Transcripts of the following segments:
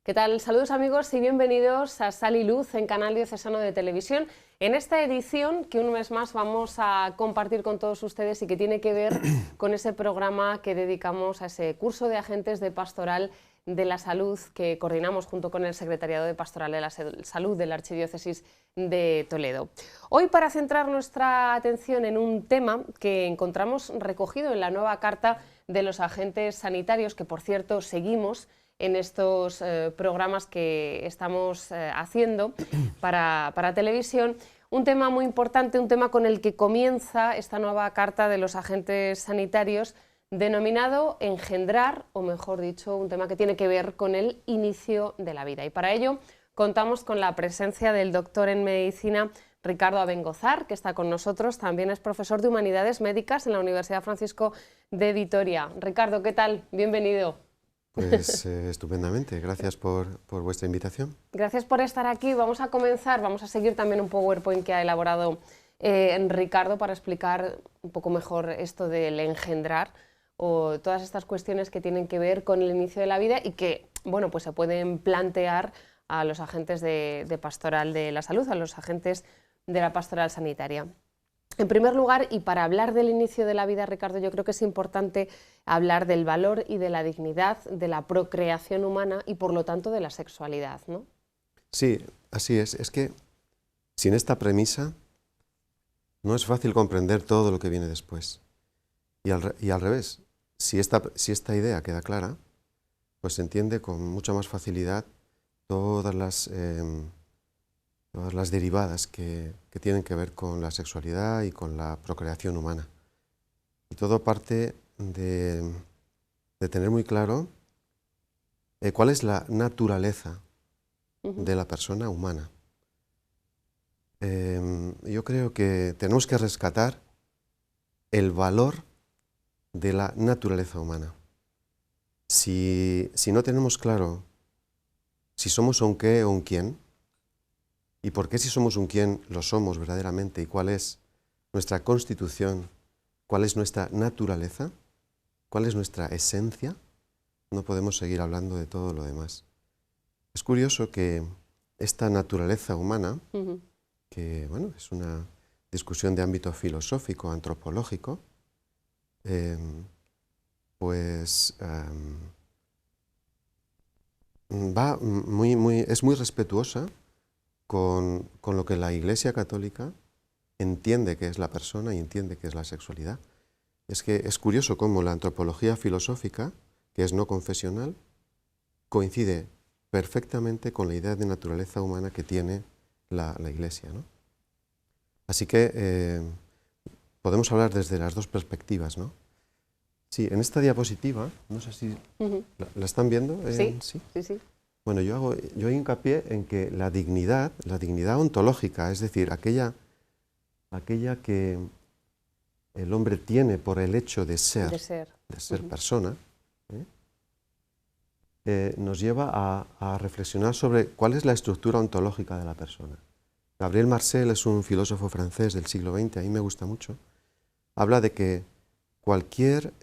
¿Qué tal? Saludos amigos y bienvenidos a Sal y Luz en Canal Diocesano de Televisión. En esta edición que un mes más vamos a compartir con todos ustedes y que tiene que ver con ese programa que dedicamos a ese curso de agentes de pastoral de la salud que coordinamos junto con el Secretariado de Pastoral de la Salud de la Archidiócesis de Toledo. Hoy, para centrar nuestra atención en un tema que encontramos recogido en la nueva Carta de los Agentes Sanitarios, que por cierto seguimos en estos programas que estamos haciendo para televisión, un tema muy importante, un tema con el que comienza esta nueva Carta de los Agentes Sanitarios, denominado engendrar, o mejor dicho, un tema que tiene que ver con el inicio de la vida. Y para ello contamos con la presencia del doctor en medicina Ricardo Abengozar, que está con nosotros. También es profesor de Humanidades Médicas en la Universidad Francisco de Vitoria. Ricardo, ¿qué tal? Bienvenido. Pues estupendamente, gracias por vuestra invitación. Gracias por estar aquí. Vamos a comenzar, vamos a seguir también un PowerPoint que ha elaborado Ricardo para explicar un poco mejor esto del engendrar o todas estas cuestiones que tienen que ver con el inicio de la vida y que, bueno, pues se pueden plantear a los agentes de pastoral de la salud, a los agentes de la pastoral sanitaria. En primer lugar, y para hablar del inicio de la vida, Ricardo, yo creo que es importante hablar del valor y de la dignidad de la procreación humana y, por lo tanto, de la sexualidad, ¿no? Sí, así es. Es que sin esta premisa no es fácil comprender todo lo que viene después. Y al revés, si esta idea queda clara, pues se entiende con mucha más facilidad todas las derivadas que tienen que ver con la sexualidad y con la procreación humana. Y todo parte de tener muy claro cuál es la naturaleza de la persona humana. Yo creo que tenemos que rescatar el valor de la naturaleza humana. Si no tenemos claro si somos un qué o un quién, y por qué si somos un quién lo somos verdaderamente y cuál es nuestra constitución, cuál es nuestra naturaleza, cuál es nuestra esencia, no podemos seguir hablando de todo lo demás. Es curioso que esta naturaleza humana, que bueno, es una discusión de ámbito filosófico, antropológico, es muy respetuosa con lo que la Iglesia Católica entiende que es la persona y entiende que es la sexualidad. Es que es curioso cómo la antropología filosófica, que es no confesional, coincide perfectamente con la idea de naturaleza humana que tiene la Iglesia, ¿no? Así que podemos hablar desde las dos perspectivas, ¿no? Sí, en esta diapositiva, no sé si la están viendo. Sí. Bueno, yo hago hincapié en que la dignidad ontológica, es decir, aquella que el hombre tiene por el hecho de ser persona, nos lleva a reflexionar sobre cuál es la estructura ontológica de la persona. Gabriel Marcel es un filósofo francés del siglo XX, a mí me gusta mucho. Habla de que cualquier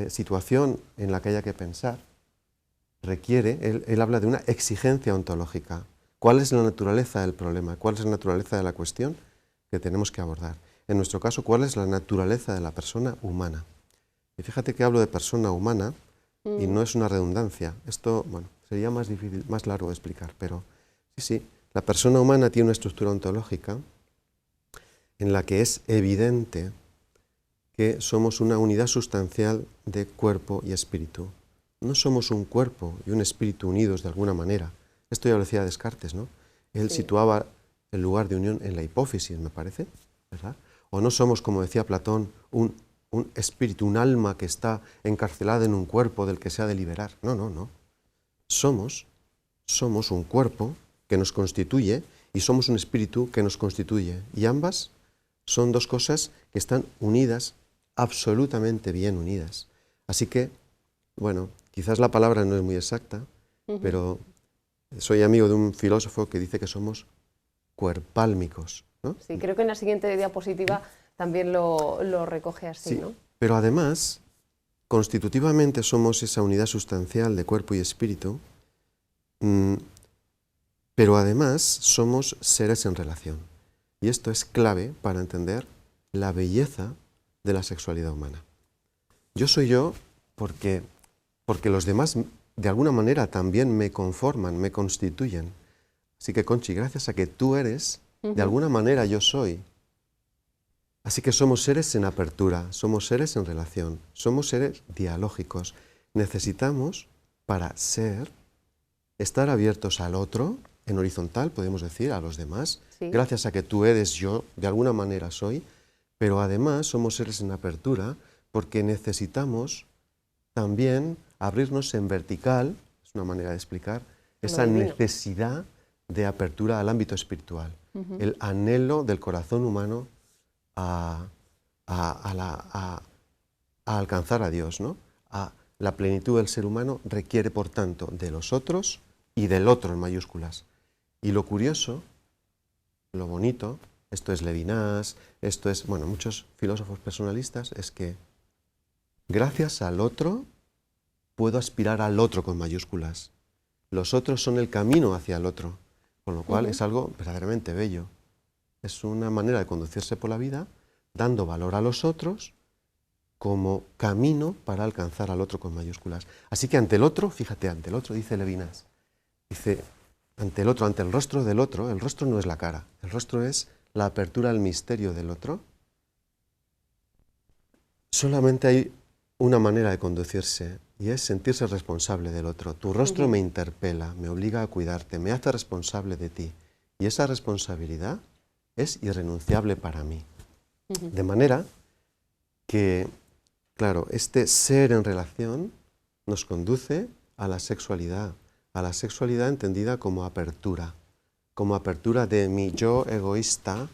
situación en la que haya que pensar requiere, él habla de una exigencia ontológica. ¿Cuál es la naturaleza del problema? ¿Cuál es la naturaleza de la cuestión que tenemos que abordar? En nuestro caso, ¿cuál es la naturaleza de la persona humana? Y fíjate que hablo de persona humana y no es una redundancia. Esto, bueno, sería más difícil, más largo de explicar, pero sí, la persona humana tiene una estructura ontológica en la que es evidente que somos una unidad sustancial de cuerpo y espíritu. No somos un cuerpo y un espíritu unidos de alguna manera. Esto ya lo decía Descartes, ¿no? Él situaba el lugar de unión en la hipófisis, me parece, ¿verdad? O no somos, como decía Platón, un espíritu, un alma que está encarcelada en un cuerpo del que se ha de liberar. No. Somos un cuerpo que nos constituye y somos un espíritu que nos constituye. Y ambas son dos cosas que están unidas, absolutamente bien unidas. Así que, bueno, quizás la palabra no es muy exacta, pero soy amigo de un filósofo que dice que somos cuerpálmicos, ¿no? Sí, creo que en la siguiente diapositiva también lo recoge así, Sí, ¿no? pero además, constitutivamente somos esa unidad sustancial de cuerpo y espíritu, pero además somos seres en relación. Y esto es clave para entender la belleza de la sexualidad humana. Yo soy yo porque los demás de alguna manera también me conforman, me constituyen. Así que, Conchi, gracias a que tú eres, de alguna manera yo soy. Así que somos seres en apertura, somos seres en relación, somos seres dialógicos. Necesitamos, para ser, estar abiertos al otro, en horizontal, podemos decir, a los demás. Sí. Gracias a que tú eres, yo de alguna manera soy, pero además somos seres en apertura porque necesitamos también abrirnos en vertical, es una manera de explicar, esa necesidad de apertura al ámbito espiritual, el anhelo del corazón humano a alcanzar a Dios, ¿no? La plenitud del ser humano requiere, por tanto, de los otros y del otro en mayúsculas. Y lo curioso, lo bonito, esto es Levinas, esto es, bueno, muchos filósofos personalistas, es que gracias al otro puedo aspirar al otro con mayúsculas. Los otros son el camino hacia el otro, con lo cual es algo verdaderamente bello. Es una manera de conducirse por la vida, dando valor a los otros como camino para alcanzar al otro con mayúsculas. Así que ante el otro, fíjate, ante el otro, dice Levinas, dice, ante el otro, ante el rostro del otro, el rostro no es la cara, el rostro es la apertura al misterio del otro. Solamente hay una manera de conducirse y es sentirse responsable del otro. Tu rostro me interpela, me obliga a cuidarte, me hace responsable de ti. Y esa responsabilidad es irrenunciable para mí. De manera que, claro, este ser en relación nos conduce a la sexualidad entendida como apertura de mi yo egoísta,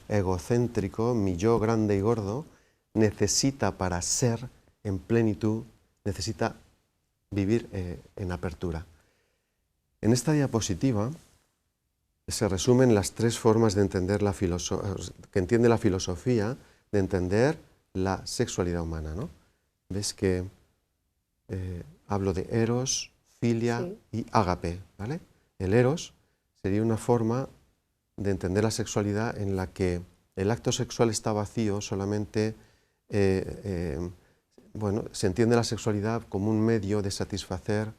egocéntrico, mi yo grande y gordo, necesita para ser en plenitud, necesita vivir en apertura. En esta diapositiva se resumen las tres formas de entender que entiende la filosofía de entender la sexualidad humana, ¿no? Ves que hablo de eros, filia y ágape, ¿vale? El eros sería una forma de entender la sexualidad en la que el acto sexual está vacío, solamente bueno, se entiende la sexualidad como un medio de satisfacer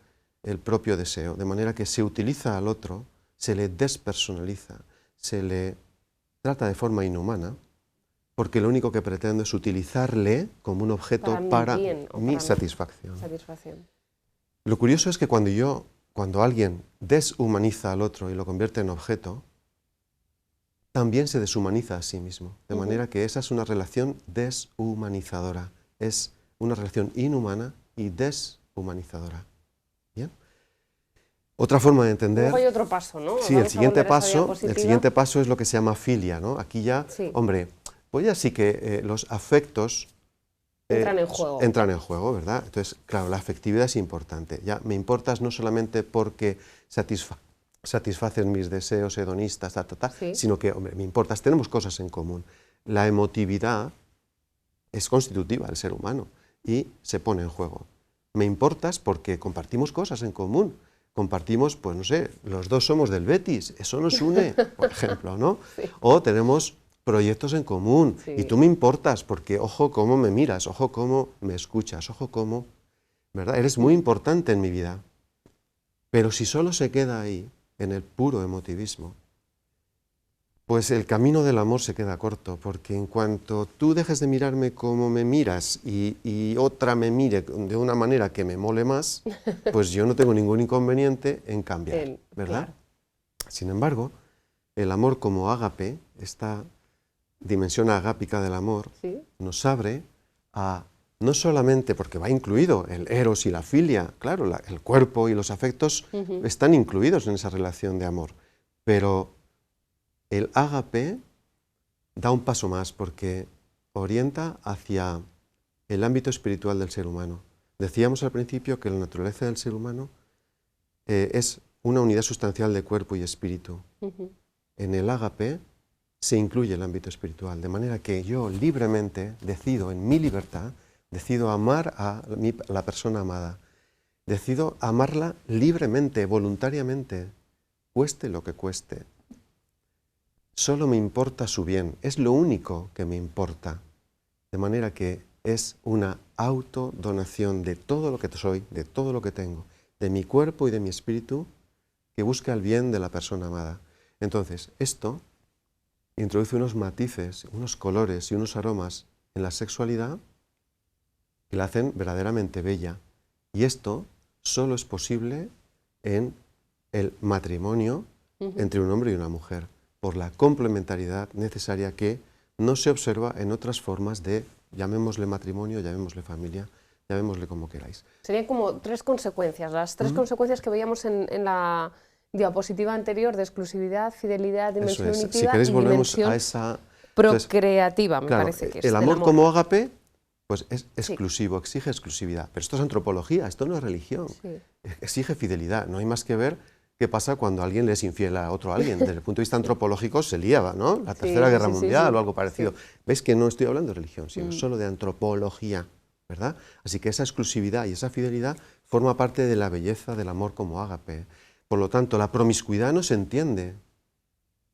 el propio deseo, de manera que se utiliza al otro, se le despersonaliza, se le trata de forma inhumana, porque lo único que pretendo es utilizarle como un objeto para mi satisfacción. Lo curioso es que cuando alguien deshumaniza al otro y lo convierte en objeto, también se deshumaniza a sí mismo, de manera que esa es una relación deshumanizadora, es una relación inhumana y deshumanizadora. ¿Bien? Otra forma de entender... Luego hay otro paso, ¿no? Sí, el siguiente paso es lo que se llama filia, ¿no? Aquí ya, hombre, pues ya sí que los afectos... entran en juego. Entran en juego, ¿verdad? Entonces, claro, la afectividad es importante. Ya me importas no solamente porque satisfaces mis deseos hedonistas, sino que, hombre, me importas, tenemos cosas en común. La emotividad es constitutiva del ser humano y se pone en juego. Me importas porque compartimos cosas en común. Compartimos, pues no sé, los dos somos del Betis, eso nos une, por ejemplo, ¿no? O tenemos proyectos en común y tú me importas porque, ojo, cómo me miras, ojo, cómo me escuchas, ojo, cómo, ¿verdad? Eres muy importante en mi vida. Pero si solo se queda ahí, en el puro emotivismo, pues el camino del amor se queda corto, porque en cuanto tú dejes de mirarme como me miras y otra me mire de una manera que me mole más, pues yo no tengo ningún inconveniente en cambiar, ¿verdad? Claro. Sin embargo, el amor como ágape, esta dimensión agápica del amor, nos abre a, no solamente porque va incluido el eros y la filia, claro, el cuerpo y los afectos están incluidos en esa relación de amor, pero el ágape da un paso más porque orienta hacia el ámbito espiritual del ser humano. Decíamos al principio que la naturaleza del ser humano es una unidad sustancial de cuerpo y espíritu. En el ágape se incluye el ámbito espiritual, de manera que yo libremente decido, en mi libertad, decido amar a la persona amada. Decido amarla libremente, voluntariamente, cueste lo que cueste. Solo me importa su bien, es lo único que me importa. De manera que es una autodonación de todo lo que soy, de todo lo que tengo, de mi cuerpo y de mi espíritu, que busca el bien de la persona amada. Entonces, esto introduce unos matices, unos colores y unos aromas en la sexualidad que la hacen verdaderamente bella. Y esto solo es posible en el matrimonio entre un hombre y una mujer, por la complementariedad necesaria que no se observa en otras formas de, llamémosle matrimonio, llamémosle familia, llamémosle como queráis. Serían como tres consecuencias, las tres consecuencias que veíamos en la diapositiva anterior de exclusividad, fidelidad, dimensión unitiva, si queréis, y volvemos dimensión a esa procreativa, me claro, parece que es. El amor como ágape pues es exclusivo, exige exclusividad. Pero esto es antropología, esto no es religión. Sí. Exige fidelidad. No hay más que ver qué pasa cuando alguien le es infiel a otro alguien. Desde el punto de vista antropológico se liaba, ¿no? La Tercera Guerra Mundial o algo parecido. ¿Veis que no estoy hablando de religión, sino solo de antropología, ¿verdad? Así que esa exclusividad y esa fidelidad forma parte de la belleza del amor como ágape. Por lo tanto, la promiscuidad no se entiende.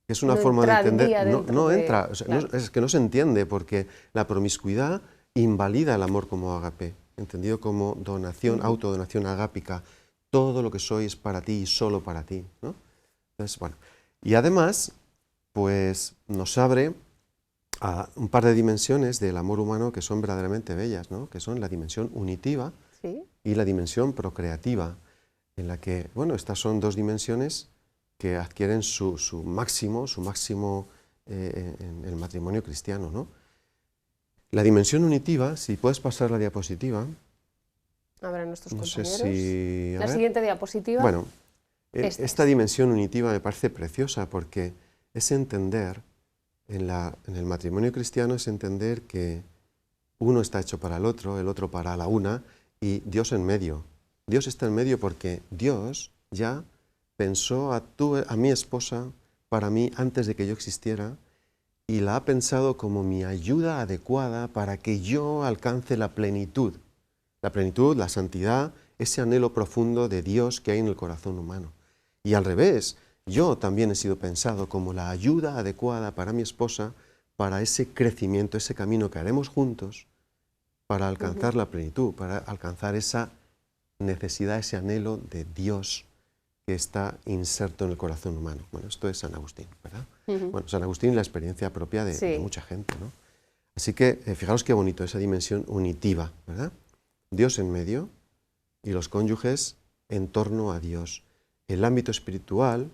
Es una forma de entender. No entra, o sea, claro. Es que no se entiende porque la promiscuidad invalida el amor como ágape, entendido como donación, autodonación agápica. Todo lo que soy es para ti y solo para ti, ¿no? Entonces, bueno. Y además, pues nos abre a un par de dimensiones del amor humano que son verdaderamente bellas, ¿no? Que son la dimensión unitiva y la dimensión procreativa, en la que, bueno, estas son dos dimensiones que adquieren su máximo en el matrimonio cristiano, ¿no? La dimensión unitiva, si puedes pasar la diapositiva. A ver, a nuestros compañeros. No sé si, la siguiente diapositiva. Bueno, esta dimensión unitiva me parece preciosa porque es entender, en el matrimonio cristiano es entender que uno está hecho para el otro para la una, y Dios en medio. Dios está en medio porque Dios ya pensó a mi esposa para mí antes de que yo existiera, y la ha pensado como mi ayuda adecuada para que yo alcance la plenitud, la santidad, ese anhelo profundo de Dios que hay en el corazón humano. Y al revés, yo también he sido pensado como la ayuda adecuada para mi esposa, para ese crecimiento, ese camino que haremos juntos, para alcanzar la plenitud, para alcanzar esa necesidad, ese anhelo de Dios que está inserto en el corazón humano. Bueno, esto es San Agustín, ¿verdad? Bueno, San Agustín y la experiencia propia de mucha gente, ¿no? Así que fijaros qué bonito esa dimensión unitiva, ¿verdad? Dios en medio y los cónyuges en torno a Dios. El ámbito espiritual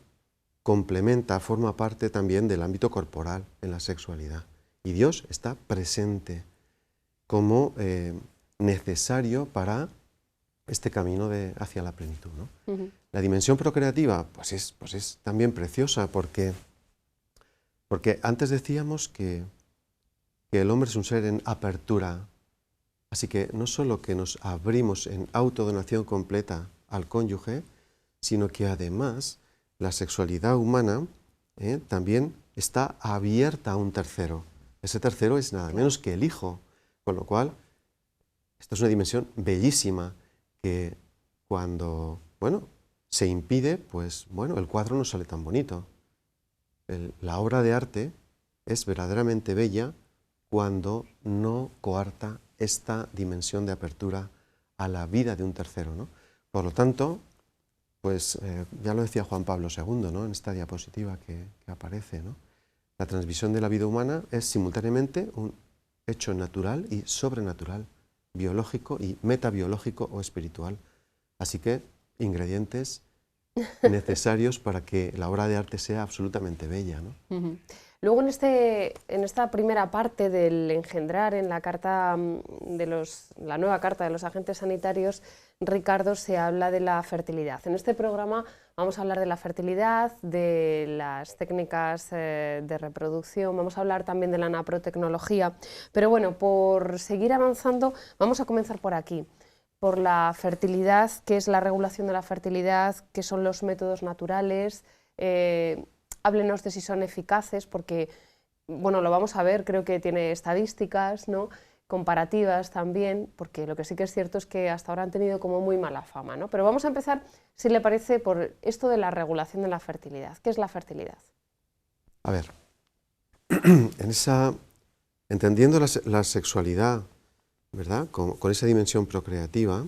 complementa, forma parte también del ámbito corporal en la sexualidad. Y Dios está presente como necesario para este camino hacia la plenitud, ¿no? La dimensión procreativa pues es también preciosa porque antes decíamos que el hombre es un ser en apertura, así que no solo que nos abrimos en autodonación completa al cónyuge, sino que además la sexualidad humana también está abierta a un tercero. Ese tercero es nada menos que el hijo, con lo cual esta es una dimensión bellísima que cuando, bueno, se impide, pues bueno, el cuadro no sale tan bonito. La obra de arte es verdaderamente bella cuando no coarta esta dimensión de apertura a la vida de un tercero, ¿no? Por lo tanto, pues ya lo decía Juan Pablo II, ¿no? En esta diapositiva que aparece, ¿no? La transmisión de la vida humana es simultáneamente un hecho natural y sobrenatural, biológico y metabiológico o espiritual. Así que ingredientes necesarios para que la obra de arte sea absolutamente bella, ¿no? Luego en esta primera parte del engendrar, en la carta la nueva carta de los agentes sanitarios, Ricardo, se habla de la fertilidad. En este programa Vamos a hablar de la fertilidad, de las técnicas de reproducción, vamos a hablar también de la naprotecnología. Pero bueno, por seguir avanzando, vamos a comenzar por aquí, por la fertilidad, qué es la regulación de la fertilidad, qué son los métodos naturales. Háblenos de si son eficaces, porque bueno, lo vamos a ver, creo que tiene estadísticas, ¿no?, comparativas también, porque lo que sí que es cierto es que hasta ahora han tenido como muy mala fama, ¿no? Pero vamos a empezar, si le parece, por esto de la regulación de la fertilidad. ¿Qué es la fertilidad? A ver, entendiendo la sexualidad, ¿verdad?, con esa dimensión procreativa,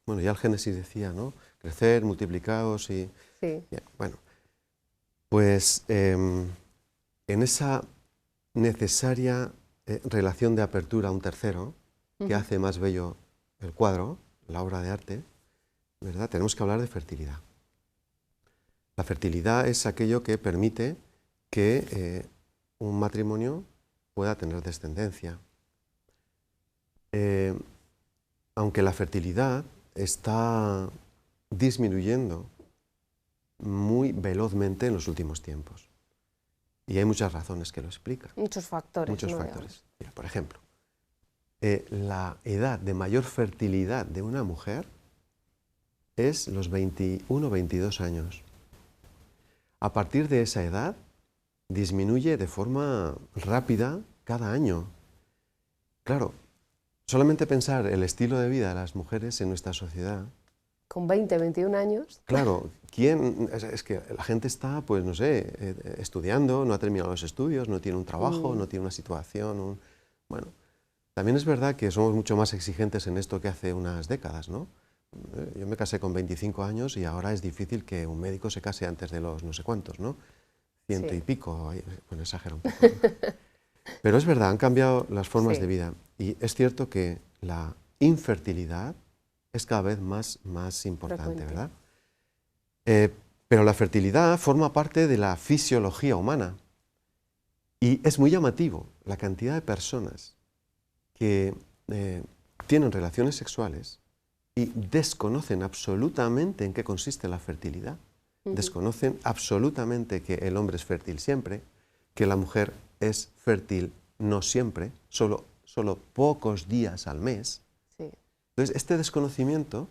bueno, ya el Génesis decía, ¿no?, crecer, multiplicaos y... Sí. Bien, bueno, pues en esa necesaria relación de apertura a un tercero, que hace más bello el cuadro, la obra de arte, ¿verdad?, tenemos que hablar de fertilidad. La fertilidad es aquello que permite que un matrimonio pueda tener descendencia. Aunque la fertilidad está disminuyendo muy velozmente en los últimos tiempos. Y hay muchas razones que lo explican. Muchos factores. Muchos ¿no? factores. Mira, por ejemplo, la edad de mayor fertilidad de una mujer es los 21 o 22 años. A partir de esa edad disminuye de forma rápida cada año. Claro, solamente pensar el estilo de vida de las mujeres en nuestra sociedad. Con 20, 21 años. Claro, es que la gente está, pues no sé, estudiando, no ha terminado los estudios, no tiene un trabajo, no tiene una situación. Bueno, también es verdad que somos mucho más exigentes en esto que hace unas décadas, ¿no? Yo me casé con 25 años y ahora es difícil que un médico se case antes de los no sé cuántos, ¿no? 100 y pico, bueno, exagero un poco, ¿no? Pero es verdad, han cambiado las formas de vida y es cierto que la infertilidad es cada vez más importante, ¿verdad? Pero la fertilidad forma parte de la fisiología humana y es muy llamativo la cantidad de personas que tienen relaciones sexuales y desconocen absolutamente en qué consiste la fertilidad. Desconocen absolutamente que el hombre es fértil siempre, que la mujer es fértil no siempre, solo pocos días al mes. Sí. Entonces, este desconocimiento,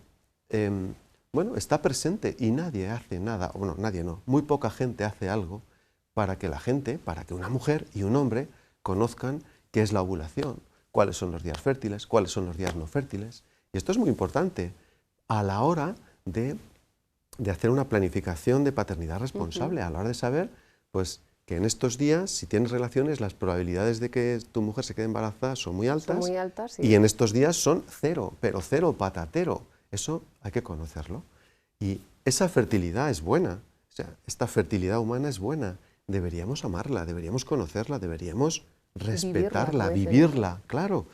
bueno, está presente y nadie hace nada, bueno, nadie no, muy poca gente hace algo para que para que una mujer y un hombre conozcan qué es la ovulación, cuáles son los días fértiles, cuáles son los días no fértiles. Y esto es muy importante a la hora de hacer una planificación de paternidad responsable, a la hora de saber, pues, que en estos días, si tienes relaciones, las probabilidades de que tu mujer se quede embarazada son muy altas. Son muy altas, sí. Y en estos días son cero, pero cero patatero. Eso hay que conocerlo. Y esa fertilidad es buena, o sea, esta fertilidad humana es buena. Deberíamos amarla, deberíamos conocerla, deberíamos respetarla, vivirla, claro.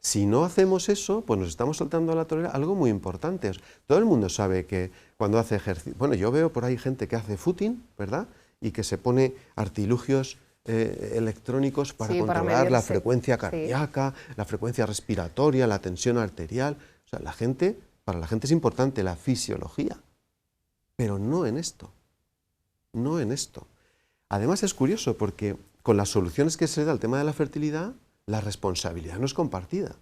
Si no hacemos eso, pues nos estamos saltando a la torera algo muy importante. Todo el mundo sabe que cuando hace ejercicio... Bueno, yo veo por ahí gente que hace footing, ¿verdad?, y que se pone artilugios electrónicos para controlar la frecuencia cardíaca, la frecuencia respiratoria, la tensión arterial. O sea, para la gente es importante la fisiología, pero no en esto, no en esto. Además es curioso porque con las soluciones que se le da al tema de la fertilidad, la responsabilidad no es compartida.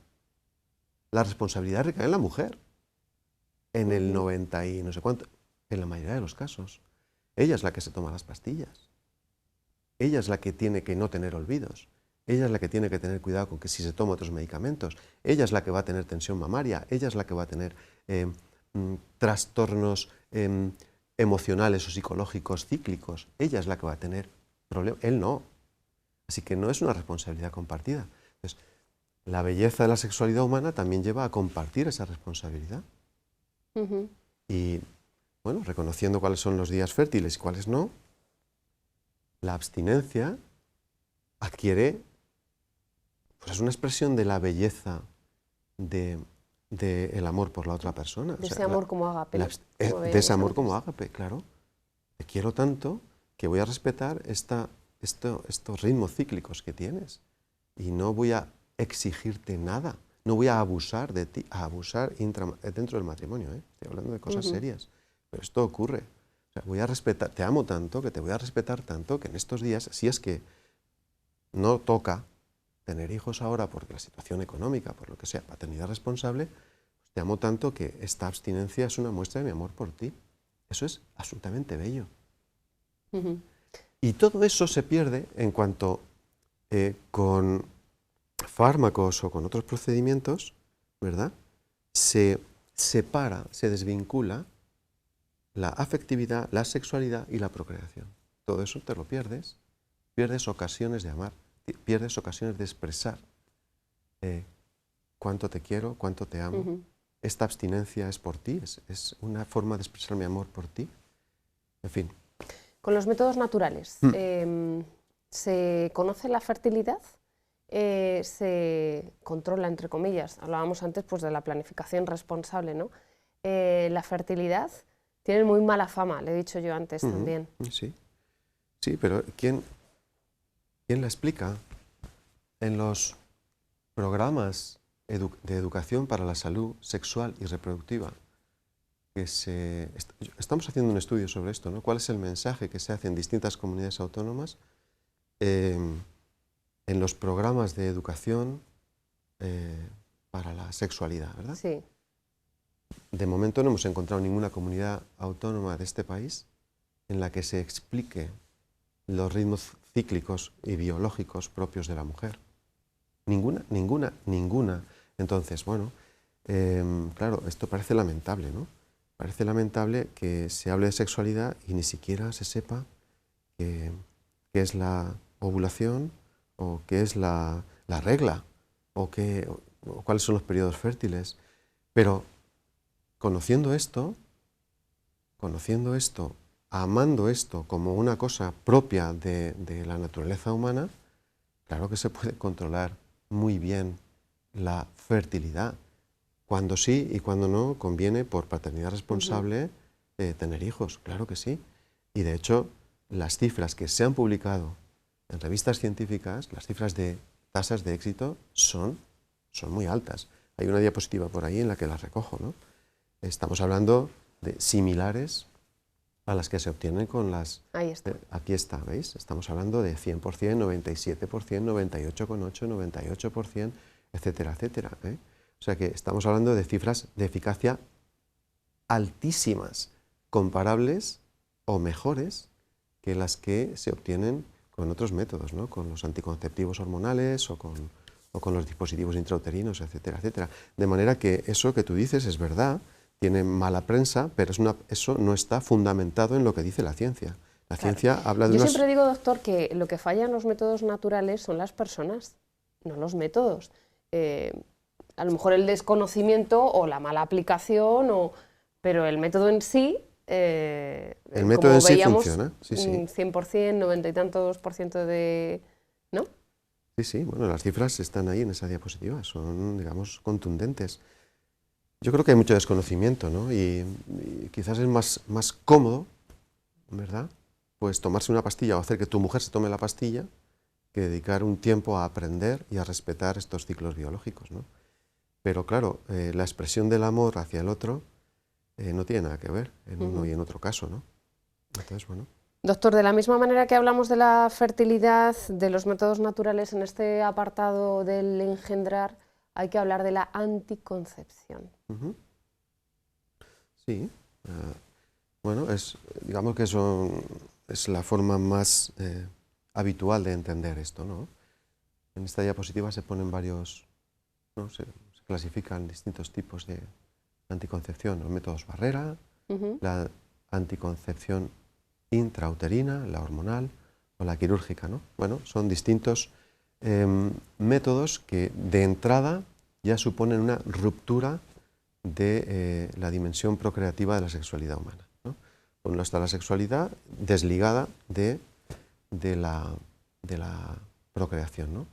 La responsabilidad recae en la mujer, en el 90 y no sé cuánto, en la mayoría de los casos. Ella es la que se toma las pastillas. Ella es la que tiene que no tener olvidos. Ella es la que tiene que tener cuidado con que si se toma otros medicamentos. Ella es la que va a tener tensión mamaria. Ella es la que va a tener trastornos emocionales o psicológicos cíclicos. Ella es la que va a tener problemas. Él no. Así que no es una responsabilidad compartida. Entonces, la belleza de la sexualidad humana también lleva a compartir esa responsabilidad. Y bueno, reconociendo cuáles son los días fértiles y cuáles no, la abstinencia adquiere, pues es una expresión de la belleza del amor por la otra persona. De ese amor como ágape. De ese amor como ágape, claro. Te quiero tanto que voy a respetar estos ritmos cíclicos que tienes y no voy a exigirte nada, no voy a abusar de ti, a abusar dentro del matrimonio. Estoy hablando de cosas serias, pero esto ocurre. O sea, voy a respetar, te amo tanto, que te voy a respetar tanto, que en estos días, si es que no toca tener hijos ahora porque la situación económica, por lo que sea, paternidad responsable, pues te amo tanto que esta abstinencia es una muestra de mi amor por ti. Eso es absolutamente bello. Y todo eso se pierde en cuanto con fármacos o con otros procedimientos, ¿verdad?, se separa, se desvincula la afectividad, la sexualidad y la procreación. Todo eso te lo pierdes, pierdes ocasiones de amar, pierdes ocasiones de expresar cuánto te quiero, cuánto te amo. Esta abstinencia es por ti, es una forma de expresar mi amor por ti. En fin. Con los métodos naturales, ¿se conoce la fertilidad? ¿Se controla, entre comillas? Hablábamos antes pues, de la planificación responsable, ¿no? La fertilidad tiene muy mala fama, le he dicho yo antes también. Sí, sí, pero ¿quién la explica? En los programas de educación para la salud sexual y reproductiva, estamos haciendo un estudio sobre esto, ¿no? ¿Cuál es el mensaje que se hace en distintas comunidades autónomas en los programas de educación para la sexualidad, ¿verdad? Sí. De momento no hemos encontrado ninguna comunidad autónoma de este país en la que se explique los ritmos cíclicos y biológicos propios de la mujer. Ninguna, ninguna, ninguna. Entonces, bueno, claro, esto parece lamentable, ¿no? Parece lamentable que se hable de sexualidad y ni siquiera se sepa qué es la ovulación o qué es la regla o cuáles son los periodos fértiles. Pero conociendo esto, amando esto como una cosa propia de la naturaleza humana, claro que se puede controlar muy bien la fertilidad. Cuando sí y cuando no conviene por paternidad responsable tener hijos, claro que sí. Y de hecho, las cifras que se han publicado en revistas científicas, las cifras de tasas de éxito son muy altas. Hay una diapositiva por ahí en la que las recojo, ¿no? Estamos hablando de similares a las que se obtienen con las... Ahí está. Aquí está, ¿veis? Estamos hablando de 100%, 97%, 98,8%, 98%, etcétera, etcétera, ¿eh? O sea que estamos hablando de cifras de eficacia altísimas, comparables o mejores que las que se obtienen con otros métodos, ¿no? Con los anticonceptivos hormonales o con los dispositivos intrauterinos, etcétera, etcétera. De manera que eso que tú dices es verdad, tiene mala prensa, pero eso no está fundamentado en lo que dice la ciencia. La ciencia habla de Yo siempre digo, doctor, que lo que falla en los métodos naturales son las personas, no los métodos. A lo mejor el desconocimiento o la mala aplicación, pero el método en sí, el método en sí funciona. Sí, sí. 100%, 90 y tantos % de... ¿no? Sí, sí, bueno, las cifras están ahí en esa diapositiva, son, digamos, contundentes. Yo creo que hay mucho desconocimiento, ¿no? Y quizás es más cómodo, ¿verdad?, pues tomarse una pastilla o hacer que tu mujer se tome la pastilla que dedicar un tiempo a aprender y a respetar estos ciclos biológicos, ¿no? Pero claro, la expresión del amor hacia el otro no tiene nada que ver en uno y en otro caso, ¿no? Entonces, bueno. Doctor, de la misma manera que hablamos de la fertilidad, de los métodos naturales en este apartado del engendrar, hay que hablar de la anticoncepción. Sí, bueno, digamos que eso es la forma más habitual de entender esto, ¿no? En esta diapositiva se ponen varios, ¿no? Se clasifican distintos tipos de anticoncepción, los métodos barrera, la anticoncepción intrauterina, la hormonal o la quirúrgica, ¿no? Bueno, son distintos métodos que de entrada ya suponen una ruptura de la dimensión procreativa de la sexualidad humana, ¿no? Por un lado está la sexualidad desligada de la procreación, ¿no?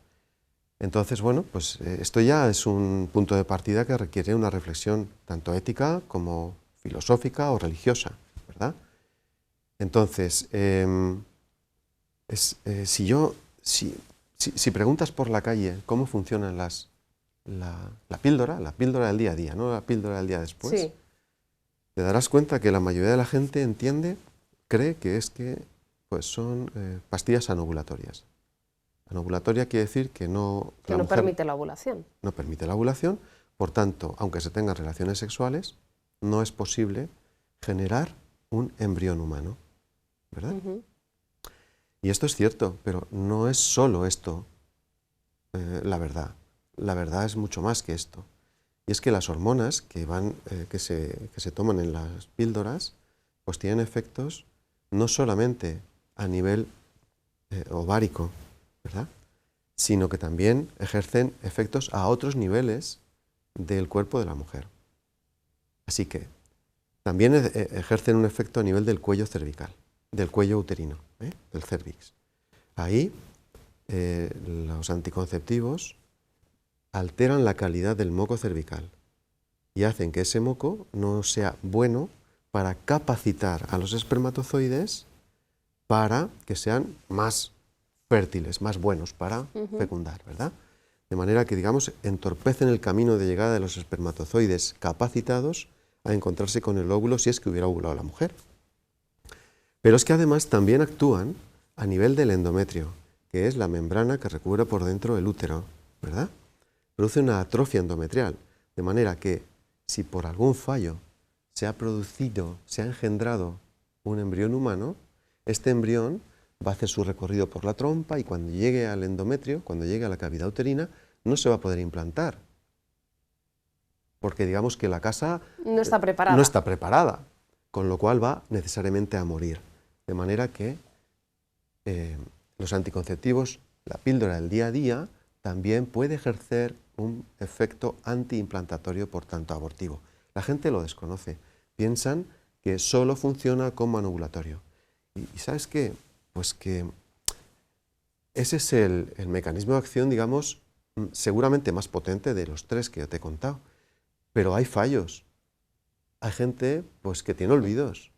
Entonces, bueno, pues esto ya es un punto de partida que requiere una reflexión tanto ética como filosófica o religiosa, ¿verdad? Entonces, si preguntas por la calle cómo funcionan la píldora del día a día, no la píldora del día después, sí, te darás cuenta que la mayoría de la gente entiende cree que es que pues son pastillas anovulatorias. Anovulatoria quiere decir que no permite la ovulación. No permite la ovulación, por tanto, aunque se tengan relaciones sexuales, no es posible generar un embrión humano, ¿verdad? Y esto es cierto, pero no es solo esto la verdad. La verdad es mucho más que esto. Y es que las hormonas que se toman en las píldoras, pues tienen efectos no solamente a nivel ovárico, ¿verdad?, sino que también ejercen efectos a otros niveles del cuerpo de la mujer. Así que también ejercen un efecto a nivel del cuello cervical, del cuello uterino, del cervix. Ahí los anticonceptivos alteran la calidad del moco cervical y hacen que ese moco no sea bueno para capacitar a los espermatozoides para que sean más fértiles, más buenos para fecundar, ¿verdad? De manera que, digamos, entorpecen el camino de llegada de los espermatozoides capacitados a encontrarse con el óvulo si es que hubiera ovulado la mujer. Pero es que además también actúan a nivel del endometrio, que es la membrana que recubre por dentro el útero, ¿verdad? Produce una atrofia endometrial, de manera que si por algún fallo se ha engendrado un embrión humano, este embrión va a hacer su recorrido por la trompa y cuando llegue al endometrio, cuando llegue a la cavidad uterina, no se va a poder implantar. Porque digamos que la casa no está preparada. No está preparada, con lo cual va necesariamente a morir. De manera que los anticonceptivos, la píldora del día a día, también puede ejercer un efecto antiimplantatorio, por tanto abortivo. La gente lo desconoce, piensan que solo funciona como anovulatorio. ¿Y sabes qué? Pues que ese es el mecanismo de acción, digamos, seguramente más potente de los tres que yo te he contado. Pero hay fallos. Hay gente pues, que tiene olvidos.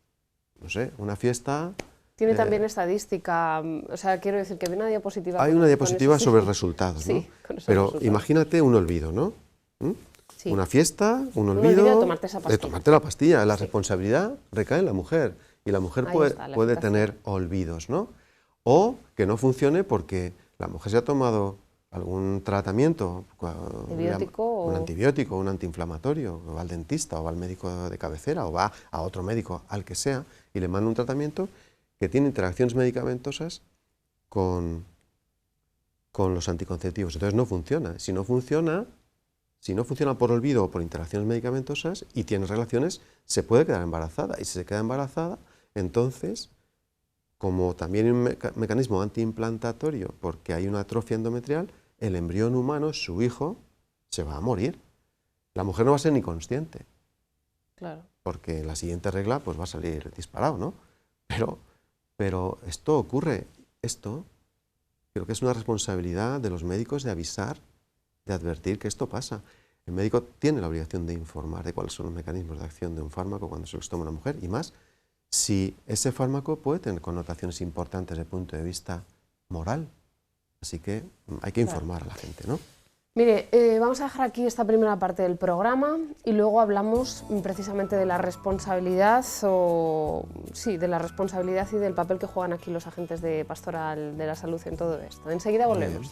No sé, una fiesta... Tiene también estadística, o sea, quiero decir que hay una diapositiva... Hay una diapositiva sobre resultados, ¿no? Sí, con esos pero resultados. Imagínate un olvido, ¿no? Sí. Una fiesta, un olvido de tomarte esa pastilla. De tomarte la pastilla. La responsabilidad recae en la mujer. Y la mujer puede tener olvidos, ¿no? O que no funcione porque la mujer se ha tomado algún tratamiento, un antibiótico, un antiinflamatorio, o va al dentista, o va al médico de cabecera, o va a otro médico, al que sea, y le manda un tratamiento que tiene interacciones medicamentosas con los anticonceptivos. Entonces no funciona. Si no funciona por olvido o por interacciones medicamentosas y tiene relaciones, se puede quedar embarazada. Y si se queda embarazada, entonces, como también hay un mecanismo antiimplantatorio, porque hay una atrofia endometrial, el embrión humano, su hijo, se va a morir. La mujer no va a ser ni consciente. Claro. Porque en la siguiente regla pues va a salir disparado, ¿no? Pero esto ocurre. Esto creo que es una responsabilidad de los médicos de avisar, de advertir que esto pasa. El médico tiene la obligación de informar de cuáles son los mecanismos de acción de un fármaco cuando se los toma una mujer, y más si ese fármaco puede tener connotaciones importantes desde el punto de vista moral. Así que hay que informar a la gente, ¿no? Mire, vamos a dejar aquí esta primera parte del programa y luego hablamos precisamente de la responsabilidad, de la responsabilidad y del papel que juegan aquí los agentes de Pastoral de la Salud en todo esto. Enseguida volvemos.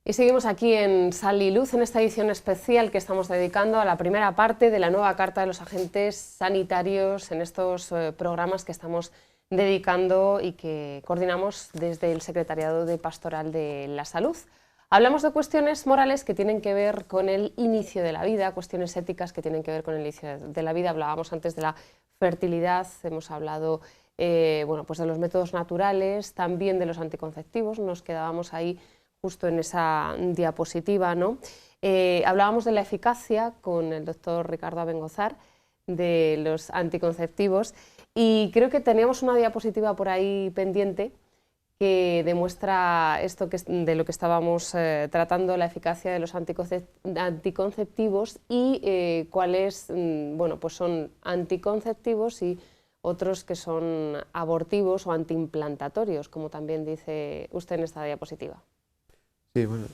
Y seguimos aquí en Sal y Luz, en esta edición especial que estamos dedicando a la primera parte de la nueva Carta de los Agentes Sanitarios en estos programas que estamos dedicando y que coordinamos desde el Secretariado de Pastoral de la Salud. Hablamos de cuestiones morales que tienen que ver con el inicio de la vida, cuestiones éticas que tienen que ver con el inicio de la vida. Hablábamos antes de la fertilidad, hemos hablado pues de los métodos naturales, también de los anticonceptivos, nos quedábamos ahí justo en esa diapositiva, ¿no? Hablábamos de la eficacia con el doctor Ricardo Abengozar de los anticonceptivos y creo que teníamos una diapositiva por ahí pendiente que demuestra esto de lo que estábamos tratando, la eficacia de los anticonceptivos y cuáles bueno, pues son anticonceptivos y otros que son abortivos o antiimplantatorios, como también dice usted en esta diapositiva. Sí, bueno,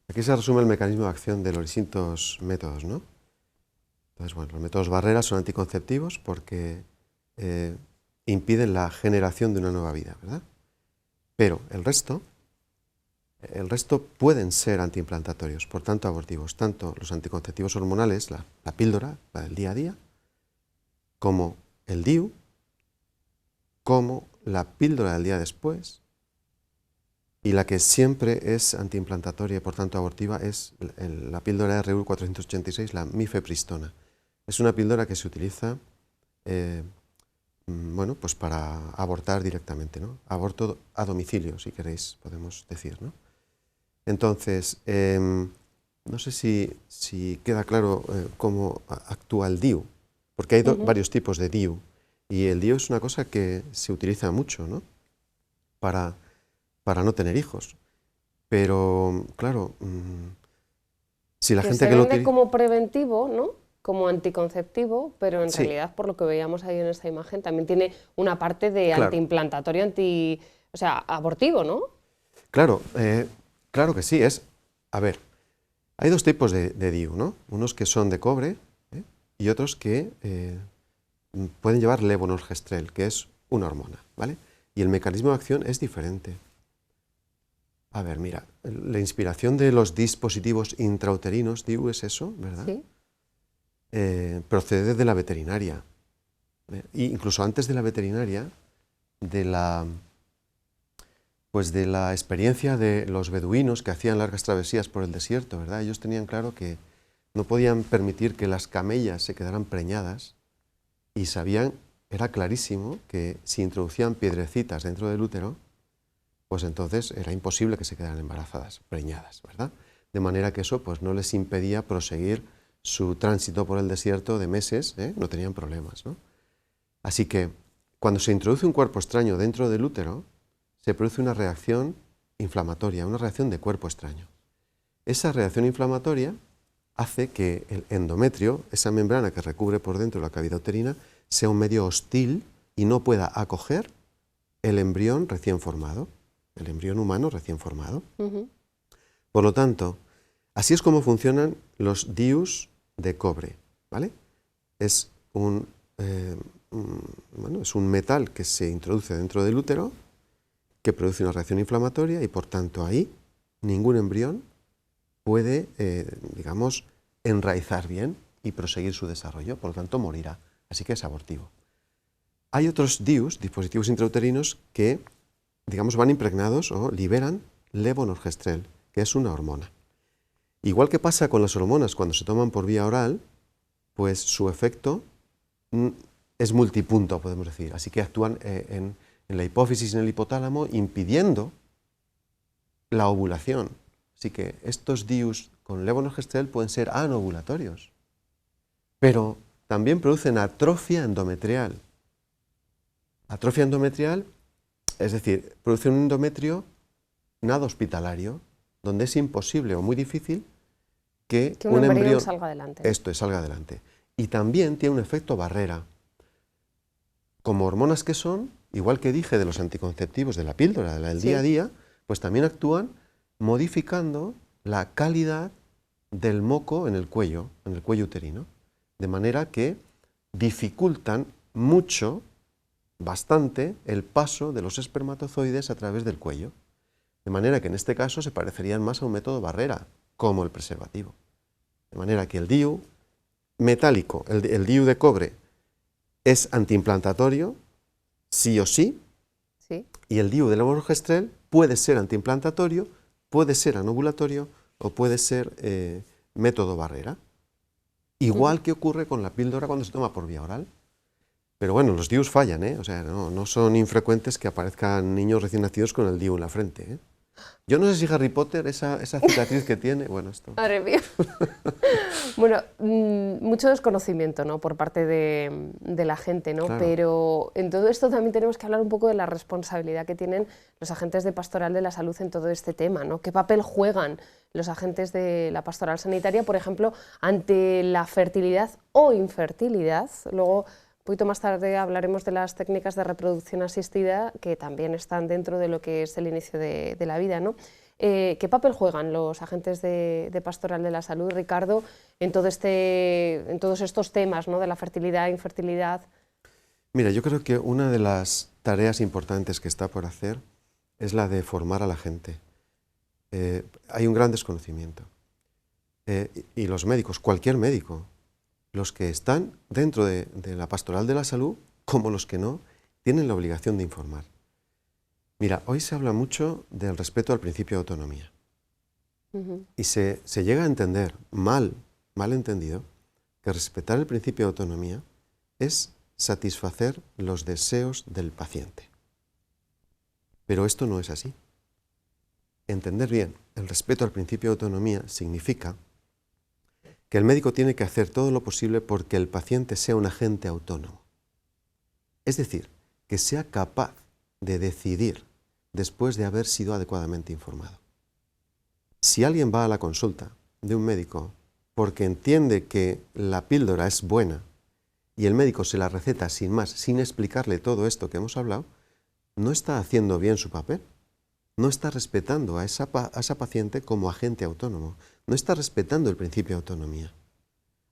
aquí se resume el mecanismo de acción de los distintos métodos, ¿no? Entonces, bueno, los métodos barrera son anticonceptivos porque impiden la generación de una nueva vida, ¿verdad? Pero el resto pueden ser antiimplantatorios, por tanto abortivos, tanto los anticonceptivos hormonales, la píldora, la del día a día, como el DIU, como la píldora del día después, y la que siempre es antiimplantatoria y por tanto abortiva es la píldora RU 486, la mifepristona. Es una píldora que se utiliza bueno, pues para abortar directamente, ¿no? Aborto a domicilio, si queréis, podemos decir, ¿no? Entonces, no sé si queda claro cómo actúa el DIU, porque hay varios tipos de DIU, y el DIU es una cosa que se utiliza mucho, ¿no? Para no tener hijos. Pero, claro, si la gente que lo utiliza como preventivo, ¿no? Como anticonceptivo, pero en realidad, por lo que veíamos ahí en esta imagen, también tiene una parte de antiimplantatorio, o sea, abortivo, ¿no? Claro, claro que sí. A ver, hay dos tipos de DIU, ¿no? Unos que son de cobre y otros que pueden llevar levonorgestrel, que es una hormona, ¿vale? Y el mecanismo de acción es diferente. A ver, mira, la inspiración de los dispositivos intrauterinos, DIU es eso, ¿verdad? Sí. Procede de la veterinaria. E incluso antes de la veterinaria, de la experiencia de los beduinos que hacían largas travesías por el desierto, ¿verdad? Ellos tenían claro que no podían permitir que las camellas se quedaran preñadas y sabían, era clarísimo, que si introducían piedrecitas dentro del útero, pues entonces era imposible que se quedaran embarazadas, preñadas, ¿verdad? De manera que eso pues no les impedía proseguir su tránsito por el desierto de meses, no tenían problemas, ¿no? Así que cuando se introduce un cuerpo extraño dentro del útero, se produce una reacción inflamatoria, una reacción de cuerpo extraño. Esa reacción inflamatoria hace que el endometrio, esa membrana que recubre por dentro la cavidad uterina, sea un medio hostil y no pueda acoger el embrión recién formado, el embrión humano recién formado. Por lo tanto, así es como funcionan los DIUs de cobre, ¿vale? Es un metal que se introduce dentro del útero, que produce una reacción inflamatoria y por tanto ahí ningún embrión puede, digamos, enraizar bien y proseguir su desarrollo, por lo tanto morirá, así que es abortivo. Hay otros DIUs, dispositivos intrauterinos, que, digamos, van impregnados o liberan levonorgestrel, que es una hormona. Igual que pasa con las hormonas cuando se toman por vía oral, pues su efecto es multipunto, podemos decir. Así que actúan en la hipófisis y en el hipotálamo, impidiendo la ovulación. Así que estos DIUs con levonorgestrel pueden ser anovulatorios, pero también producen atrofia endometrial. Atrofia endometrial, es decir, producen un endometrio nada hospitalario, donde es imposible o muy difícil que un embrión salga adelante. Salga adelante. Y también tiene un efecto barrera. Como hormonas que son, igual que dije de los anticonceptivos de la píldora, de la del día a día, pues también actúan modificando la calidad del moco en el cuello uterino, de manera que dificultan mucho, bastante, el paso de los espermatozoides a través del cuello. De manera que en este caso se parecerían más a un método barrera, como el preservativo. De manera que el DIU metálico, el DIU de cobre, es antiimplantatorio, sí o sí, y el DIU de levonorgestrel puede ser antiimplantatorio, puede ser anovulatorio o puede ser método barrera. Igual que ocurre con la píldora cuando se toma por vía oral. Pero bueno, los DIUs fallan, o sea, no son infrecuentes que aparezcan niños recién nacidos con el DIU en la frente, Yo no sé si Harry Potter, esa cicatriz que tiene, bueno, esto... Madre mía. Bueno, mucho desconocimiento, ¿no?, por parte de la gente, ¿no? Claro. Pero en todo esto también tenemos que hablar un poco de la responsabilidad que tienen los agentes de Pastoral de la Salud en todo este tema, ¿no? ¿Qué papel juegan los agentes de la Pastoral Sanitaria, por ejemplo, ante la fertilidad o infertilidad? Luego, un poquito más tarde hablaremos de las técnicas de reproducción asistida, que también están dentro de lo que es el inicio de la vida, ¿no? ¿Qué papel juegan los agentes de Pastoral de la Salud, Ricardo, en todos estos temas, ¿no?, de la fertilidad, infertilidad? Mira, yo creo que una de las tareas importantes que está por hacer es la de formar a la gente. Hay un gran desconocimiento. Y los médicos, cualquier médico, los que están dentro de la Pastoral de la Salud, como los que no, tienen la obligación de informar. Mira, hoy se habla mucho del respeto al principio de autonomía. Y se llega a entender, mal entendido, que respetar el principio de autonomía es satisfacer los deseos del paciente. Pero esto no es así. Entender bien el respeto al principio de autonomía significa que el médico tiene que hacer todo lo posible porque el paciente sea un agente autónomo. Es decir, que sea capaz de decidir después de haber sido adecuadamente informado. Si alguien va a la consulta de un médico porque entiende que la píldora es buena y el médico se la receta sin más, sin explicarle todo esto que hemos hablado, no está haciendo bien su papel. No está respetando a esa paciente como agente autónomo. No está respetando el principio de autonomía.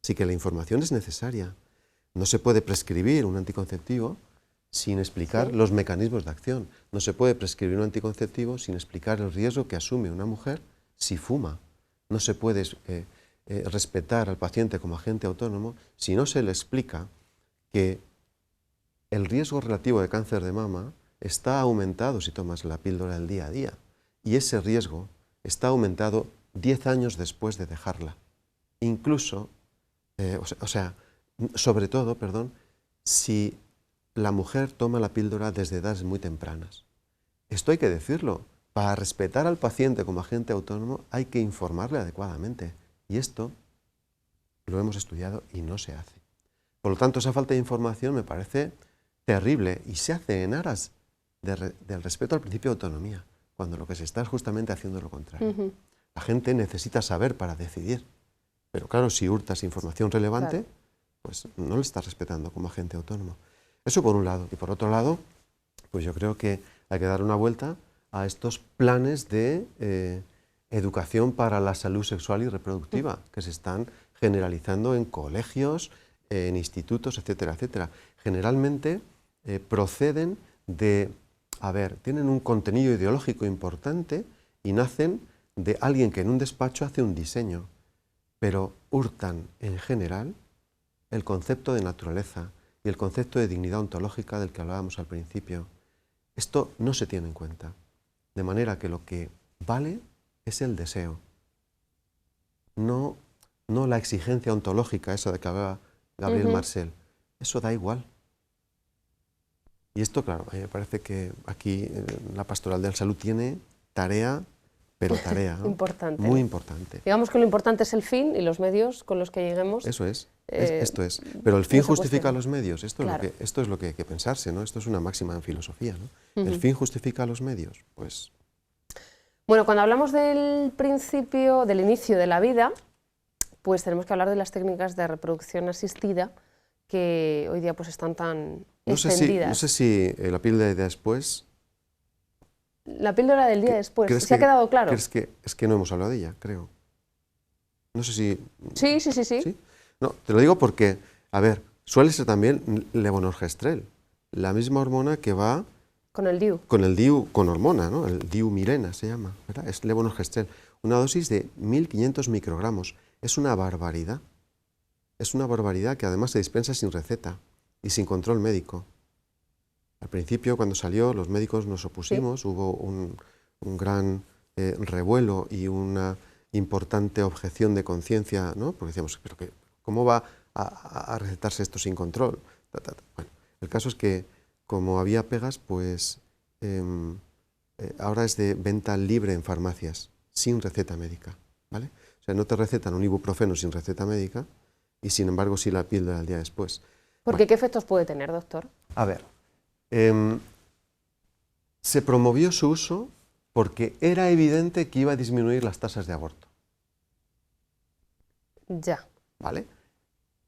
Así que la información es necesaria. No se puede prescribir un anticonceptivo sin explicar los mecanismos de acción. No se puede prescribir un anticonceptivo sin explicar el riesgo que asume una mujer si fuma. No se puede respetar al paciente como agente autónomo si no se le explica que el riesgo relativo de cáncer de mama está aumentado si tomas la píldora del día a día. Y ese riesgo está aumentado 10 años después de dejarla. Incluso, sobre todo, si la mujer toma la píldora desde edades muy tempranas. Esto hay que decirlo. Para respetar al paciente como agente autónomo hay que informarle adecuadamente. Y esto lo hemos estudiado y no se hace. Por lo tanto, esa falta de información me parece terrible y se hace en aras del respeto al principio de autonomía, cuando lo que se está es justamente haciendo lo contrario. La gente necesita saber para decidir, pero claro, si hurtas información relevante, pues no le estás respetando como agente autónomo. Eso por un lado. Y por otro lado, pues yo creo que hay que dar una vuelta a estos planes de educación para la salud sexual y reproductiva que se están generalizando en colegios, en institutos, etcétera, etcétera. Generalmente proceden tienen un contenido ideológico importante y nacen de alguien que en un despacho hace un diseño, pero hurtan en general el concepto de naturaleza y el concepto de dignidad ontológica del que hablábamos al principio. Esto no se tiene en cuenta, de manera que lo que vale es el deseo, no la exigencia ontológica, esa de que hablaba Gabriel Marcel. Eso da igual. Y esto, claro, a mí me parece que aquí la Pastoral de la Salud tiene tarea, pero tarea, ¿no? Importante. Muy importante. Digamos que lo importante es el fin y los medios con los que lleguemos. Eso es, esto es. Pero el fin justifica cuestión. Los medios, esto es lo que hay que pensarse, ¿no? Esto es una máxima en filosofía, ¿no? ¿El fin justifica los medios? Pues... Bueno, cuando hablamos del principio, del inicio de la vida, pues tenemos que hablar de las técnicas de reproducción asistida, que hoy día pues están tan extendidas. No sé si la píldora de después... La píldora del día después, ¿se ha quedado claro? Es que no hemos hablado de ella, creo. No sé si... Sí. No, te lo digo porque, a ver, suele ser también levonorgestrel, la misma hormona que va... Con el DIU. Con el DIU, con hormona, ¿no? El DIU Mirena se llama, ¿verdad? Es levonorgestrel. Una dosis de 1.500 microgramos. Es una barbaridad. Es una barbaridad que además se dispensa sin receta y sin control médico. Al principio, cuando salió, los médicos nos opusimos, hubo un gran revuelo y una importante objeción de conciencia, ¿no? Porque decíamos, ¿pero qué? ¿Cómo va a recetarse esto sin control? Bueno, el caso es que, como había pegas, pues ahora es de venta libre en farmacias, sin receta médica, ¿vale? O sea, no te recetan un ibuprofeno sin receta médica y sin embargo sí la píldora al día después. Porque, ¿qué efectos puede tener, doctor? A ver, se promovió su uso porque era evidente que iba a disminuir las tasas de aborto. Ya. ¿Vale?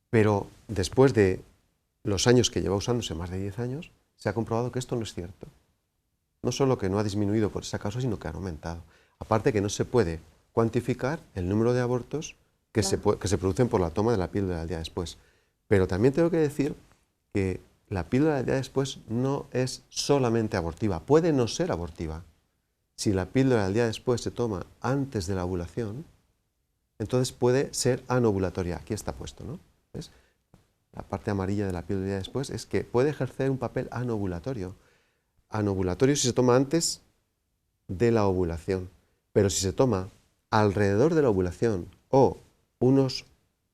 Pero después de los años que lleva usándose, más de 10 años, se ha comprobado que esto no es cierto. No solo que no ha disminuido por esa causa, sino que ha aumentado. Aparte que no se puede cuantificar el número de abortos que, Claro. se producen por la toma de la píldora al día después. Pero también tengo que decir que la píldora del día después no es solamente abortiva, puede no ser abortiva. Si la píldora del día después se toma antes de la ovulación, entonces puede ser anovulatoria. Aquí está puesto, ¿no? ¿Ves? La parte amarilla de la píldora del día después es que puede ejercer un papel anovulatorio. Anovulatorio si se toma antes de la ovulación, pero si se toma alrededor de la ovulación o unos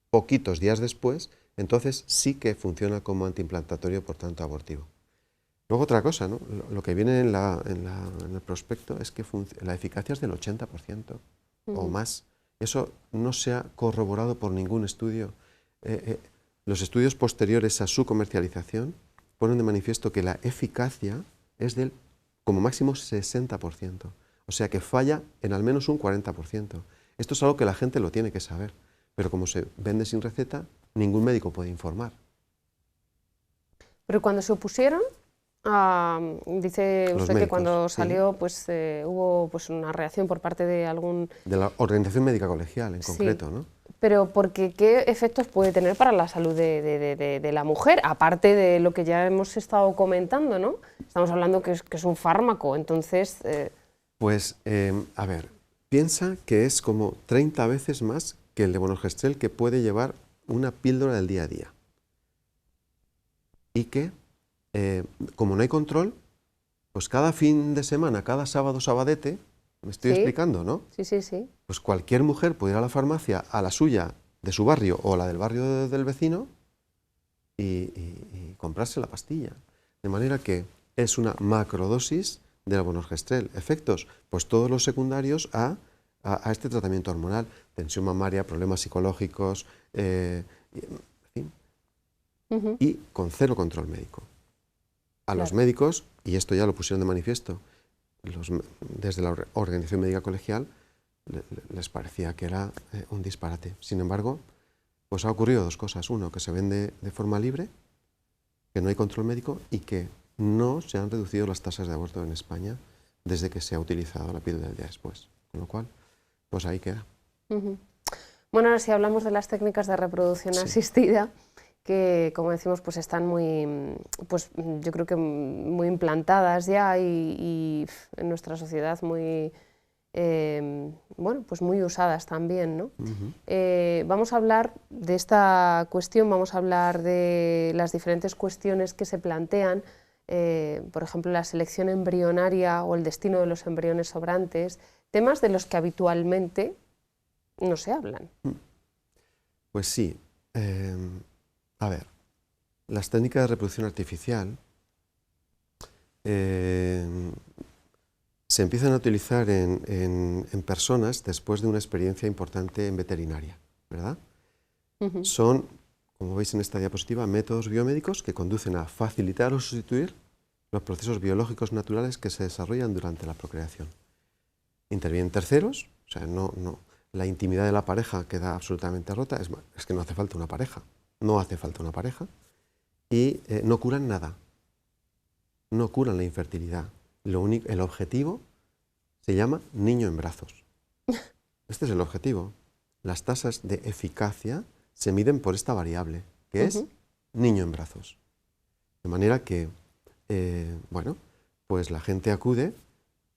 poquitos días después, entonces sí que funciona como antiimplantatorio, por tanto abortivo. Luego otra cosa, ¿no? Lo que viene en el prospecto es que la eficacia es del 80% o más. Eso no se ha corroborado por ningún estudio. Los estudios posteriores a su comercialización ponen de manifiesto que la eficacia es del como máximo 60%. O sea que falla en al menos un 40%. Esto es algo que la gente lo tiene que saber, pero como se vende sin receta, ningún médico puede informar. Pero cuando se opusieron, dice Los usted que médicos, cuando sí. salió pues, hubo pues, una reacción por parte de algún... De la Organización Médica Colegial en Sí. concreto, ¿no? Pero porque, ¿qué efectos puede tener para la salud de la mujer? Aparte de lo que ya hemos estado comentando, ¿no? Estamos hablando que es un fármaco, entonces... Pues, a ver, piensa que es como 30 veces más que el levonorgestrel que puede llevar una píldora del día a día. Y que, como no hay control, pues cada fin de semana, cada sábado, sabadete, me estoy ¿Sí? explicando, ¿no? Sí, sí, sí. Pues cualquier mujer puede ir a la farmacia, a la suya, de su barrio o a la del barrio del vecino y comprarse la pastilla. De manera que es una macrodosis de levonorgestrel. Efectos, pues todos los secundarios a este tratamiento hormonal. Tensión mamaria, problemas psicológicos, en fin, y con cero control médico. A los médicos, y esto ya lo pusieron de manifiesto, desde la Organización Médica Colegial, les parecía que era un disparate. Sin embargo, pues ha ocurrido dos cosas. Uno, que se vende de forma libre, que no hay control médico y que no se han reducido las tasas de aborto en España desde que se ha utilizado la píldora del día después. Con lo cual, pues ahí queda. Bueno, ahora si hablamos de las técnicas de reproducción asistida, que como decimos pues están muy, pues yo creo que muy implantadas ya y en nuestra sociedad muy, bueno, pues muy usadas también, ¿no? Vamos a hablar de esta cuestión, vamos a hablar de las diferentes cuestiones que se plantean, por ejemplo, la selección embrionaria o el destino de los embriones sobrantes, temas de los que habitualmente no se hablan. Pues sí. A ver, las técnicas de reproducción artificial se empiezan a utilizar en personas después de una experiencia importante en veterinaria, ¿verdad? Son, como veis en esta diapositiva, métodos biomédicos que conducen a facilitar o sustituir los procesos biológicos naturales que se desarrollan durante la procreación. Intervienen terceros, o sea, la intimidad de la pareja queda absolutamente rota, es que no hace falta una pareja. No hace falta una pareja y no curan nada, no curan la infertilidad. El objetivo se llama niño en brazos. Este es el objetivo. Las tasas de eficacia se miden por esta variable, que es niño en brazos. De manera que, bueno, pues la gente acude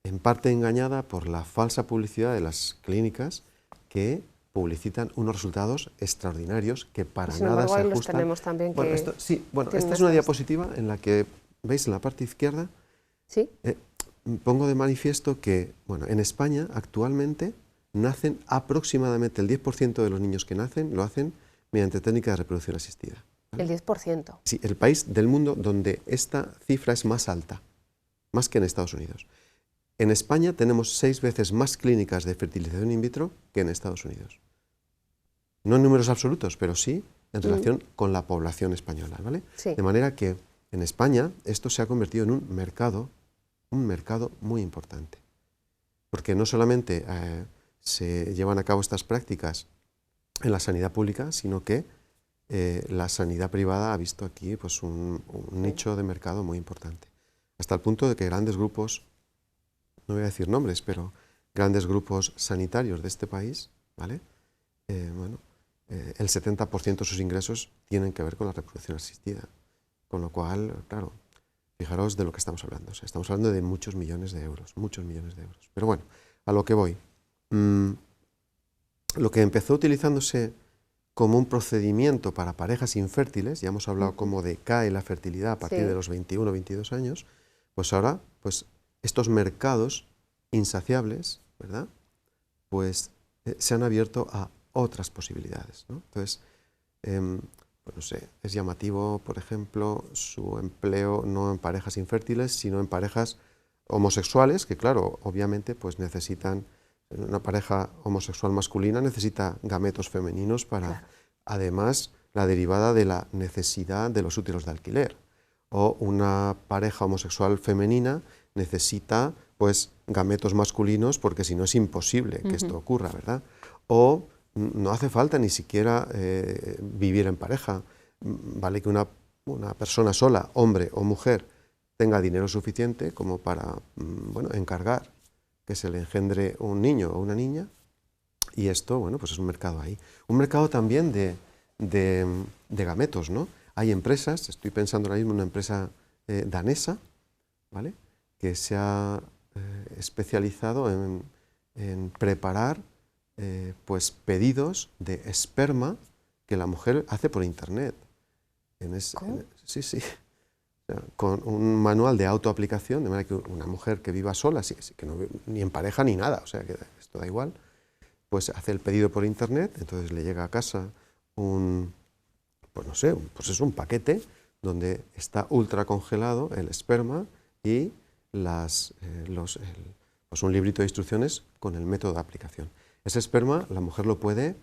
en parte engañada por la falsa publicidad de las clínicas que publicitan unos resultados extraordinarios que para nada se ajustan. Los tenemos también bueno, esta es una diapositiva en la que, ¿veis en la parte izquierda? Sí. Pongo de manifiesto que, bueno, en España actualmente nacen aproximadamente el 10% de los niños que nacen lo hacen mediante técnica de reproducción asistida. ¿Vale? El 10%. Sí, el país del mundo donde esta cifra es más alta, más que en Estados Unidos. En España tenemos 6 veces más clínicas de fertilización in vitro que en Estados Unidos. No en números absolutos, pero sí en relación con la población española, ¿vale? Sí. De manera que en España esto se ha convertido en un mercado muy importante. Porque no solamente se llevan a cabo estas prácticas en la sanidad pública, sino que la sanidad privada ha visto aquí pues, un nicho de mercado muy importante. Hasta el punto de que grandes grupos, no voy a decir nombres, pero grandes grupos sanitarios de este país, ¿vale? El 70% de sus ingresos tienen que ver con la reproducción asistida. Con lo cual, claro, fijaros de lo que estamos hablando. O sea, estamos hablando de muchos millones de euros, muchos millones de euros. Pero bueno, a lo que voy. Lo que empezó utilizándose como un procedimiento para parejas infértiles, ya hemos hablado cómo decae la fertilidad a partir de los 21 o 22 años, pues ahora, pues estos mercados insaciables, ¿verdad? Pues se han abierto a otras posibilidades, ¿no? Entonces, pues no sé, es llamativo, por ejemplo, su empleo no en parejas infértiles, sino en parejas homosexuales, que claro, obviamente, pues necesitan, una pareja homosexual masculina necesita gametos femeninos para, además, la derivada de la necesidad de los úteros de alquiler. O una pareja homosexual femenina necesita, pues, gametos masculinos, porque si no es imposible que esto ocurra, ¿verdad? O no hace falta ni siquiera vivir en pareja. Vale que una persona sola, hombre o mujer, tenga dinero suficiente como para bueno, encargar que se le engendre un niño o una niña, y esto, bueno, pues es un mercado ahí. Un mercado también de gametos, ¿no? Hay empresas, estoy pensando ahora mismo en una empresa danesa, ¿vale? Que se ha especializado en preparar pues pedidos de esperma que la mujer hace por internet. Sí, sí. O sea, con un manual de autoaplicación, de manera que una mujer que viva sola, que no, ni en pareja ni nada, o sea que esto da igual, pues hace el pedido por internet, entonces le llega a casa pues no sé, pues es un paquete donde está ultra congelado el esperma y pues un librito de instrucciones con el método de aplicación. Ese esperma la mujer lo puede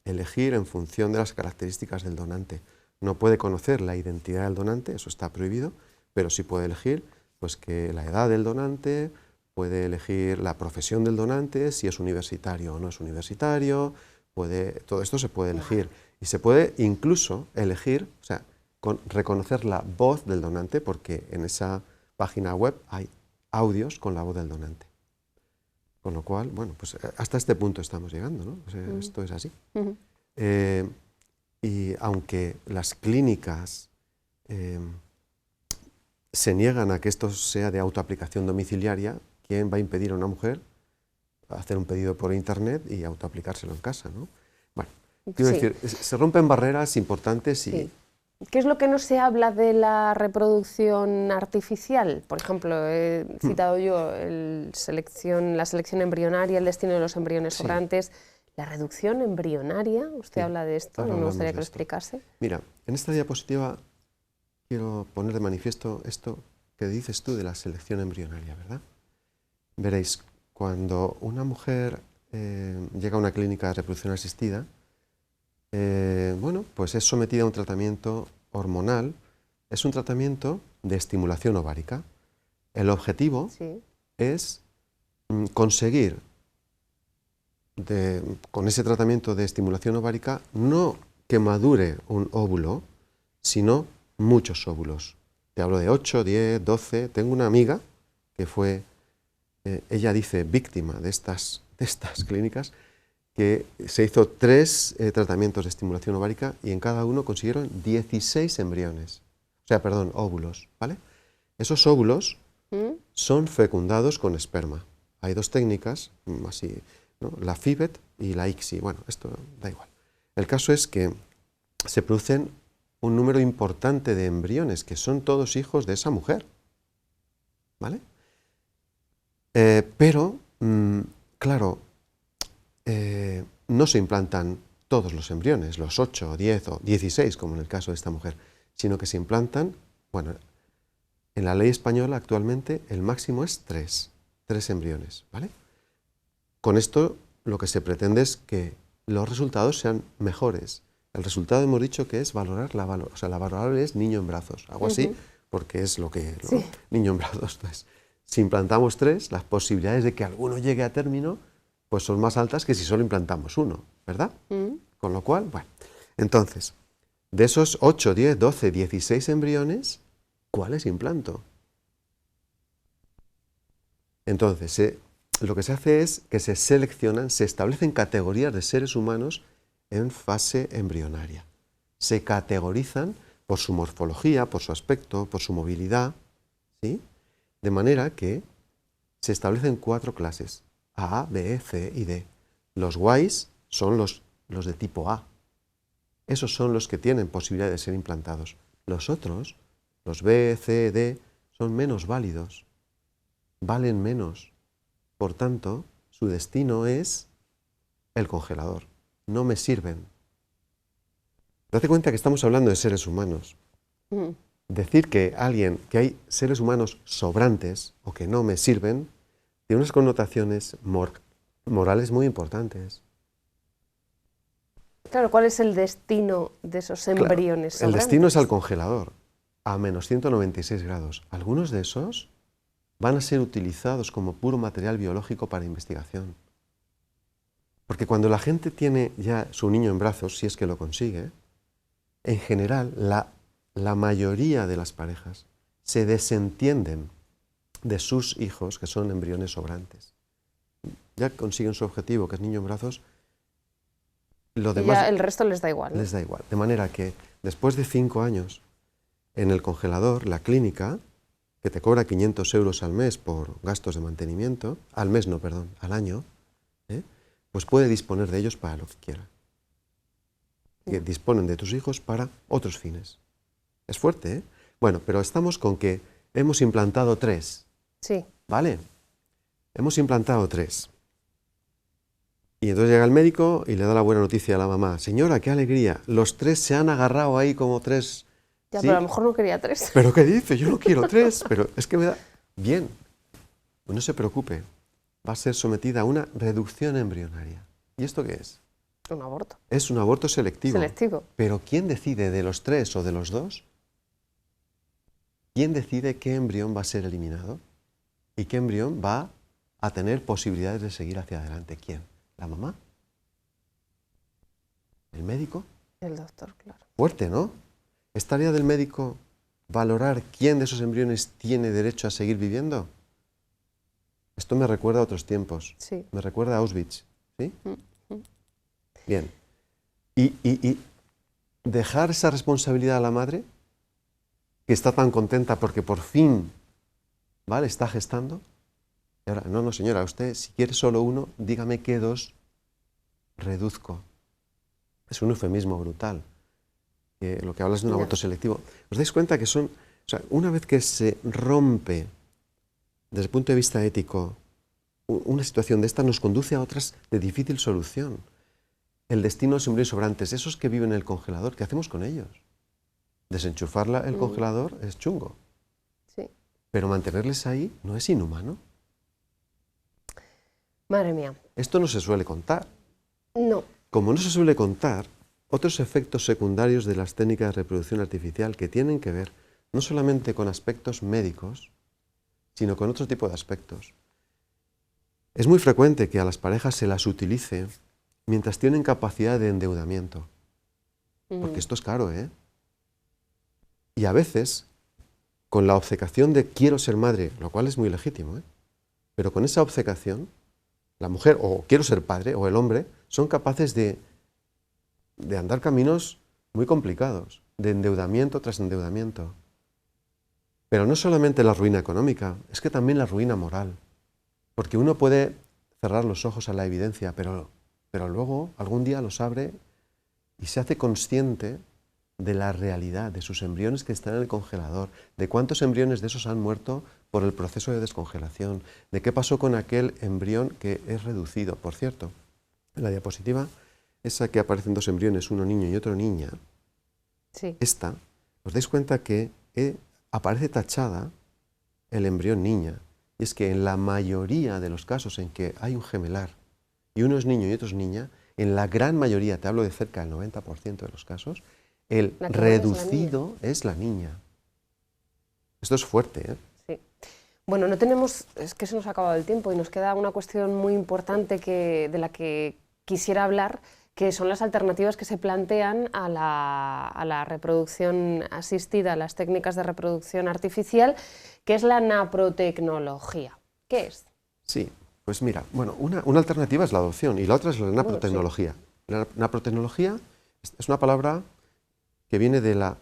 elegir en función de las características del donante. No puede conocer la identidad del donante, eso está prohibido, pero sí puede elegir pues, que la edad del donante, puede elegir la profesión del donante, si es universitario o no es universitario, todo esto se puede elegir. Y se puede incluso elegir, o sea, reconocer la voz del donante, porque en esa página web hay audios con la voz del donante. Con lo cual, bueno, pues hasta este punto estamos llegando, ¿no? O sea, esto es así. Y aunque las clínicas se niegan a que esto sea de autoaplicación domiciliaria, ¿quién va a impedir a una mujer hacer un pedido por internet y autoaplicárselo en casa, ¿no? Bueno, quiero decir, se rompen barreras importantes y... Sí. ¿Qué es lo que no se habla de la reproducción artificial? Por ejemplo, he citado yo la selección embrionaria, el destino de los embriones sobrantes, la reducción embrionaria. ¿Usted habla de esto? Me gustaría que lo explicase. Mira, en esta diapositiva quiero poner de manifiesto esto que dices tú de la selección embrionaria, ¿verdad? Veréis, cuando una mujer llega a una clínica de reproducción asistida, bueno, pues es sometida a un tratamiento hormonal, es un tratamiento de estimulación ovárica. El objetivo es conseguir, con ese tratamiento de estimulación ovárica, no que madure un óvulo, sino muchos óvulos. Te hablo de 8, 10, 12. Tengo una amiga que fue, ella dice, víctima de estas clínicas, que se hizo 3 tratamientos de estimulación ovárica y en cada uno consiguieron 16 embriones, o sea, perdón, óvulos, ¿vale? Esos óvulos son fecundados con esperma. Hay 2 técnicas, así, ¿no? La FIVET y la ICSI. Bueno, esto da igual. El caso es que se producen un número importante de embriones, que son todos hijos de esa mujer, ¿vale? Pero, claro, no se implantan todos los embriones, los 8, 10 o 16, como en el caso de esta mujer, sino que se implantan, bueno, En la ley española actualmente el máximo es 3 embriones, ¿vale? Con esto lo que se pretende es que los resultados sean mejores. El resultado hemos dicho que es valorar la valorable es niño en brazos, algo así, porque es lo que, ¿no? Sí. Niño en brazos. Entonces, si implantamos 3, las posibilidades de que alguno llegue a término pues son más altas que si solo implantamos 1, ¿verdad? Con lo cual, bueno, entonces, de esos 8, 10, 12, 16 embriones, ¿cuáles implanto? Entonces, lo que se hace es que se seleccionan, se establecen categorías de seres humanos en fase embrionaria. Se categorizan por su morfología, por su aspecto, por su movilidad, ¿sí? De manera que se establecen 4 clases, A, B, C y D. Los guays son los de tipo A. Esos son los que tienen posibilidad de ser implantados. Los otros, los B, C, D, son menos válidos, valen menos. Por tanto, su destino es el congelador. No me sirven. Date cuenta que estamos hablando de seres humanos. Decir que hay seres humanos sobrantes o que no me sirven, tiene unas connotaciones morales muy importantes. Claro, ¿cuál es el destino de esos embriones? Claro, el destino es al congelador, a menos 196 grados. Algunos de esos van a ser utilizados como puro material biológico para investigación. Porque cuando la gente tiene ya su niño en brazos, si es que lo consigue, en general la mayoría de las parejas se desentienden de sus hijos, que son embriones sobrantes. Ya consiguen su objetivo, que es niño en brazos, lo demás ya el resto les da igual, ¿no? Les da igual. De manera que después de 5 años en el congelador, la clínica, que te cobra 500 euros al mes por gastos de mantenimiento, al año, pues puede disponer de ellos para lo que quiera. Y disponen de tus hijos para otros fines. Es fuerte, ¿eh? Bueno, pero estamos con que hemos implantado 3. Sí. ¿Vale? Hemos implantado 3. Y entonces llega el médico y le da la buena noticia a la mamá. Señora, qué alegría, los 3 se han agarrado ahí como 3. Ya, ¿sí? pero a lo mejor no quería 3. ¿Pero qué dice? Yo no quiero 3, pero es que me da... Bien, pues no se preocupe, va a ser sometida a una reducción embrionaria. ¿Y esto qué es? Un aborto. Es un aborto selectivo. Selectivo. Pero ¿quién decide de los 3 o de los 2? ¿Quién decide qué embrión va a ser eliminado? ¿Y qué embrión va a tener posibilidades de seguir hacia adelante? ¿Quién? ¿La mamá? ¿El médico? El doctor, claro. Fuerte, ¿no? ¿Es tarea del médico valorar quién de esos embriones tiene derecho a seguir viviendo? Esto me recuerda a otros tiempos. Sí. Me recuerda a Auschwitz. ¿Sí? Bien. ¿Y dejar esa responsabilidad a la madre, que está tan contenta porque por fin, ¿vale?, está gestando? Y ahora, no, señora, usted si quiere solo uno, dígame qué 2 reduzco. Es un eufemismo brutal. Lo que habla es de un aborto selectivo. ¿Os dais cuenta que son, una vez que se rompe desde el punto de vista ético una situación de esta, nos conduce a otras de difícil solución? El destino de los embriones sobrantes, esos que viven en el congelador, ¿qué hacemos con ellos? Desenchufar el congelador es chungo. Sí. Pero mantenerles ahí no es inhumano. Madre mía. Esto no se suele contar. No. Como no se suele contar, otros efectos secundarios de las técnicas de reproducción artificial que tienen que ver no solamente con aspectos médicos, sino con otro tipo de aspectos. Es muy frecuente que a las parejas se las utilice mientras tienen capacidad de endeudamiento. Porque esto es caro, ¿eh? Y a veces, con la obcecación de quiero ser madre, lo cual es muy legítimo, ¿eh? Pero con esa obcecación, la mujer, o quiero ser padre, o el hombre, son capaces de andar caminos muy complicados, de endeudamiento tras endeudamiento. Pero no solamente la ruina económica, es que también la ruina moral. Porque uno puede cerrar los ojos a la evidencia, pero luego algún día los abre y se hace consciente de la realidad, de sus embriones que están en el congelador, de cuántos embriones de esos han muerto por el proceso de descongelación, de qué pasó con aquel embrión que es reducido. Por cierto, en la diapositiva, esa que aparecen 2 embriones, uno niño y otro niña, sí. Esta, os dais cuenta que aparece tachada el embrión niña. Y es que en la mayoría de los casos en que hay un gemelar y uno es niño y otro es niña, en la gran mayoría, te hablo de cerca del 90% de los casos, el reducido es la niña. Esto es fuerte, ¿eh? Sí. Bueno, no tenemos, es que se nos ha acabado el tiempo y nos queda una cuestión muy importante de la que quisiera hablar, que son las alternativas que se plantean a la reproducción asistida, a las técnicas de reproducción artificial, que es la naprotecnología. ¿Qué es? Sí, pues mira, bueno, una alternativa es la adopción y la otra es la naprotecnología. Sí. La naprotecnología es una palabra que viene de la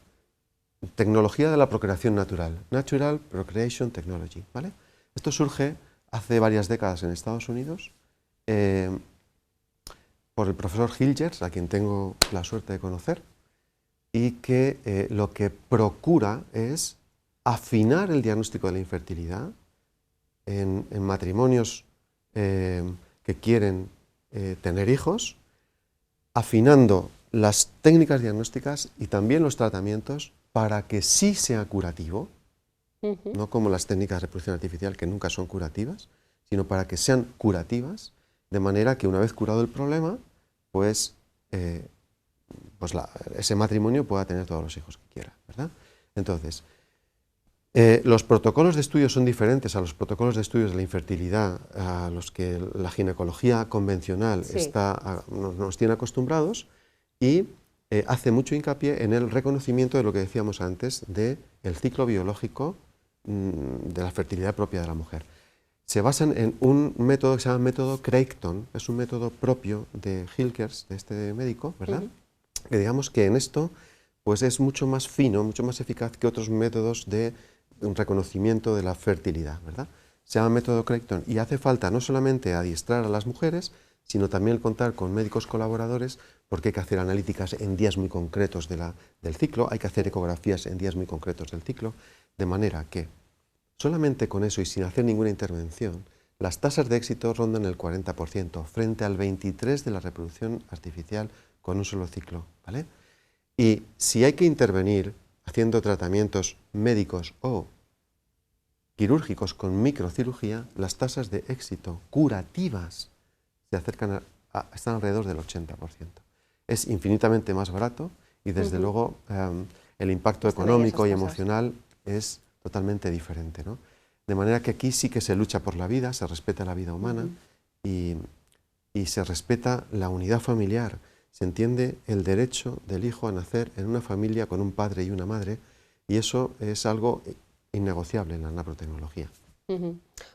tecnología de la procreación natural, Natural Procreation Technology, ¿vale? Esto surge hace varias décadas en Estados Unidos por el profesor Hilgers, a quien tengo la suerte de conocer, y que lo que procura es afinar el diagnóstico de la infertilidad en matrimonios que quieren tener hijos, afinando las técnicas diagnósticas y también los tratamientos para que sí sea curativo, no como las técnicas de reproducción artificial que nunca son curativas, sino para que sean curativas, de manera que una vez curado el problema, pues ese matrimonio pueda tener todos los hijos que quiera, ¿verdad? Entonces, los protocolos de estudio son diferentes a los protocolos de estudios de la infertilidad a los que la ginecología convencional nos tiene acostumbrados, y hace mucho hincapié en el reconocimiento de lo que decíamos antes del ciclo biológico de la fertilidad propia de la mujer. Se basan en un método que se llama método Creighton, es un método propio de Hilgers, de este médico, ¿verdad? Que digamos que en esto pues es mucho más fino, mucho más eficaz que otros métodos de un reconocimiento de la fertilidad, ¿verdad? Se llama método Creighton y hace falta no solamente adiestrar a las mujeres, sino también contar con médicos colaboradores, porque hay que hacer analíticas en días muy concretos del ciclo, hay que hacer ecografías en días muy concretos del ciclo, de manera que solamente con eso y sin hacer ninguna intervención, las tasas de éxito rondan el 40%, frente al 23% de la reproducción artificial con un solo ciclo, ¿vale? Y si hay que intervenir haciendo tratamientos médicos o quirúrgicos con microcirugía, las tasas de éxito curativas se acercan están alrededor del 80%. Es infinitamente más barato y desde luego el impacto económico y emocional es totalmente diferente, ¿no? De manera que aquí sí que se lucha por la vida, se respeta la vida humana y se respeta la unidad familiar. Se entiende el derecho del hijo a nacer en una familia con un padre y una madre, y eso es algo innegociable en la naprotecnología.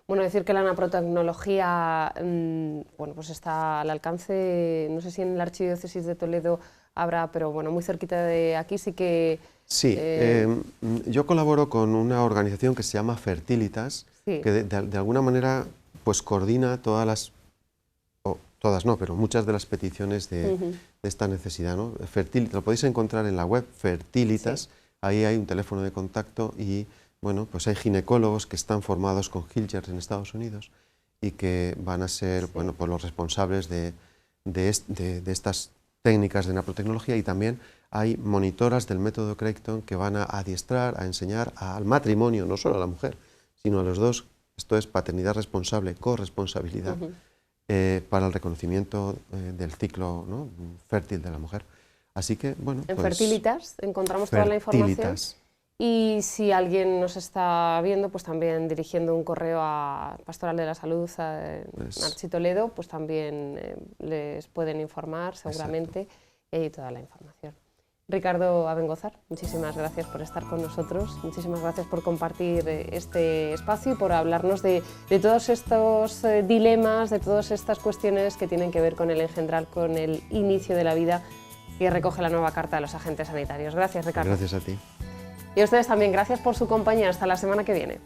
Bueno, decir que la naprotecnología bueno, pues está al alcance, no sé si en la Archidiócesis de Toledo habrá, pero bueno, muy cerquita de aquí sí que... Sí, yo colaboro con una organización que se llama Fertilitas, que de alguna manera pues coordina todas las, todas no, pero muchas de las peticiones de esta necesidad, ¿no? Lo podéis encontrar en la web Fertilitas, ahí hay un teléfono de contacto y bueno, pues hay ginecólogos que están formados con Hilgers en Estados Unidos y que van a ser bueno, pues los responsables de estas técnicas de naprotecnología, y también hay monitoras del método Creighton que van a adiestrar, a enseñar al matrimonio, no solo a la mujer, sino a los dos, esto es paternidad responsable, corresponsabilidad, para el reconocimiento del ciclo, ¿no?, fértil de la mujer. Así que, bueno, en Fertilitas encontramos toda la información. Y si alguien nos está viendo, pues también dirigiendo un correo a Pastoral de la Salud, a Archi Toledo, pues también les pueden informar seguramente, y hay toda la información. Ricardo Abengozar, muchísimas gracias por estar con nosotros, muchísimas gracias por compartir este espacio y por hablarnos de todos estos dilemas, de todas estas cuestiones que tienen que ver con el engendrar, con el inicio de la vida que recoge la nueva Carta de los Agentes Sanitarios. Gracias, Ricardo. Gracias a ti. Y a ustedes también, gracias por su compañía. Hasta la semana que viene.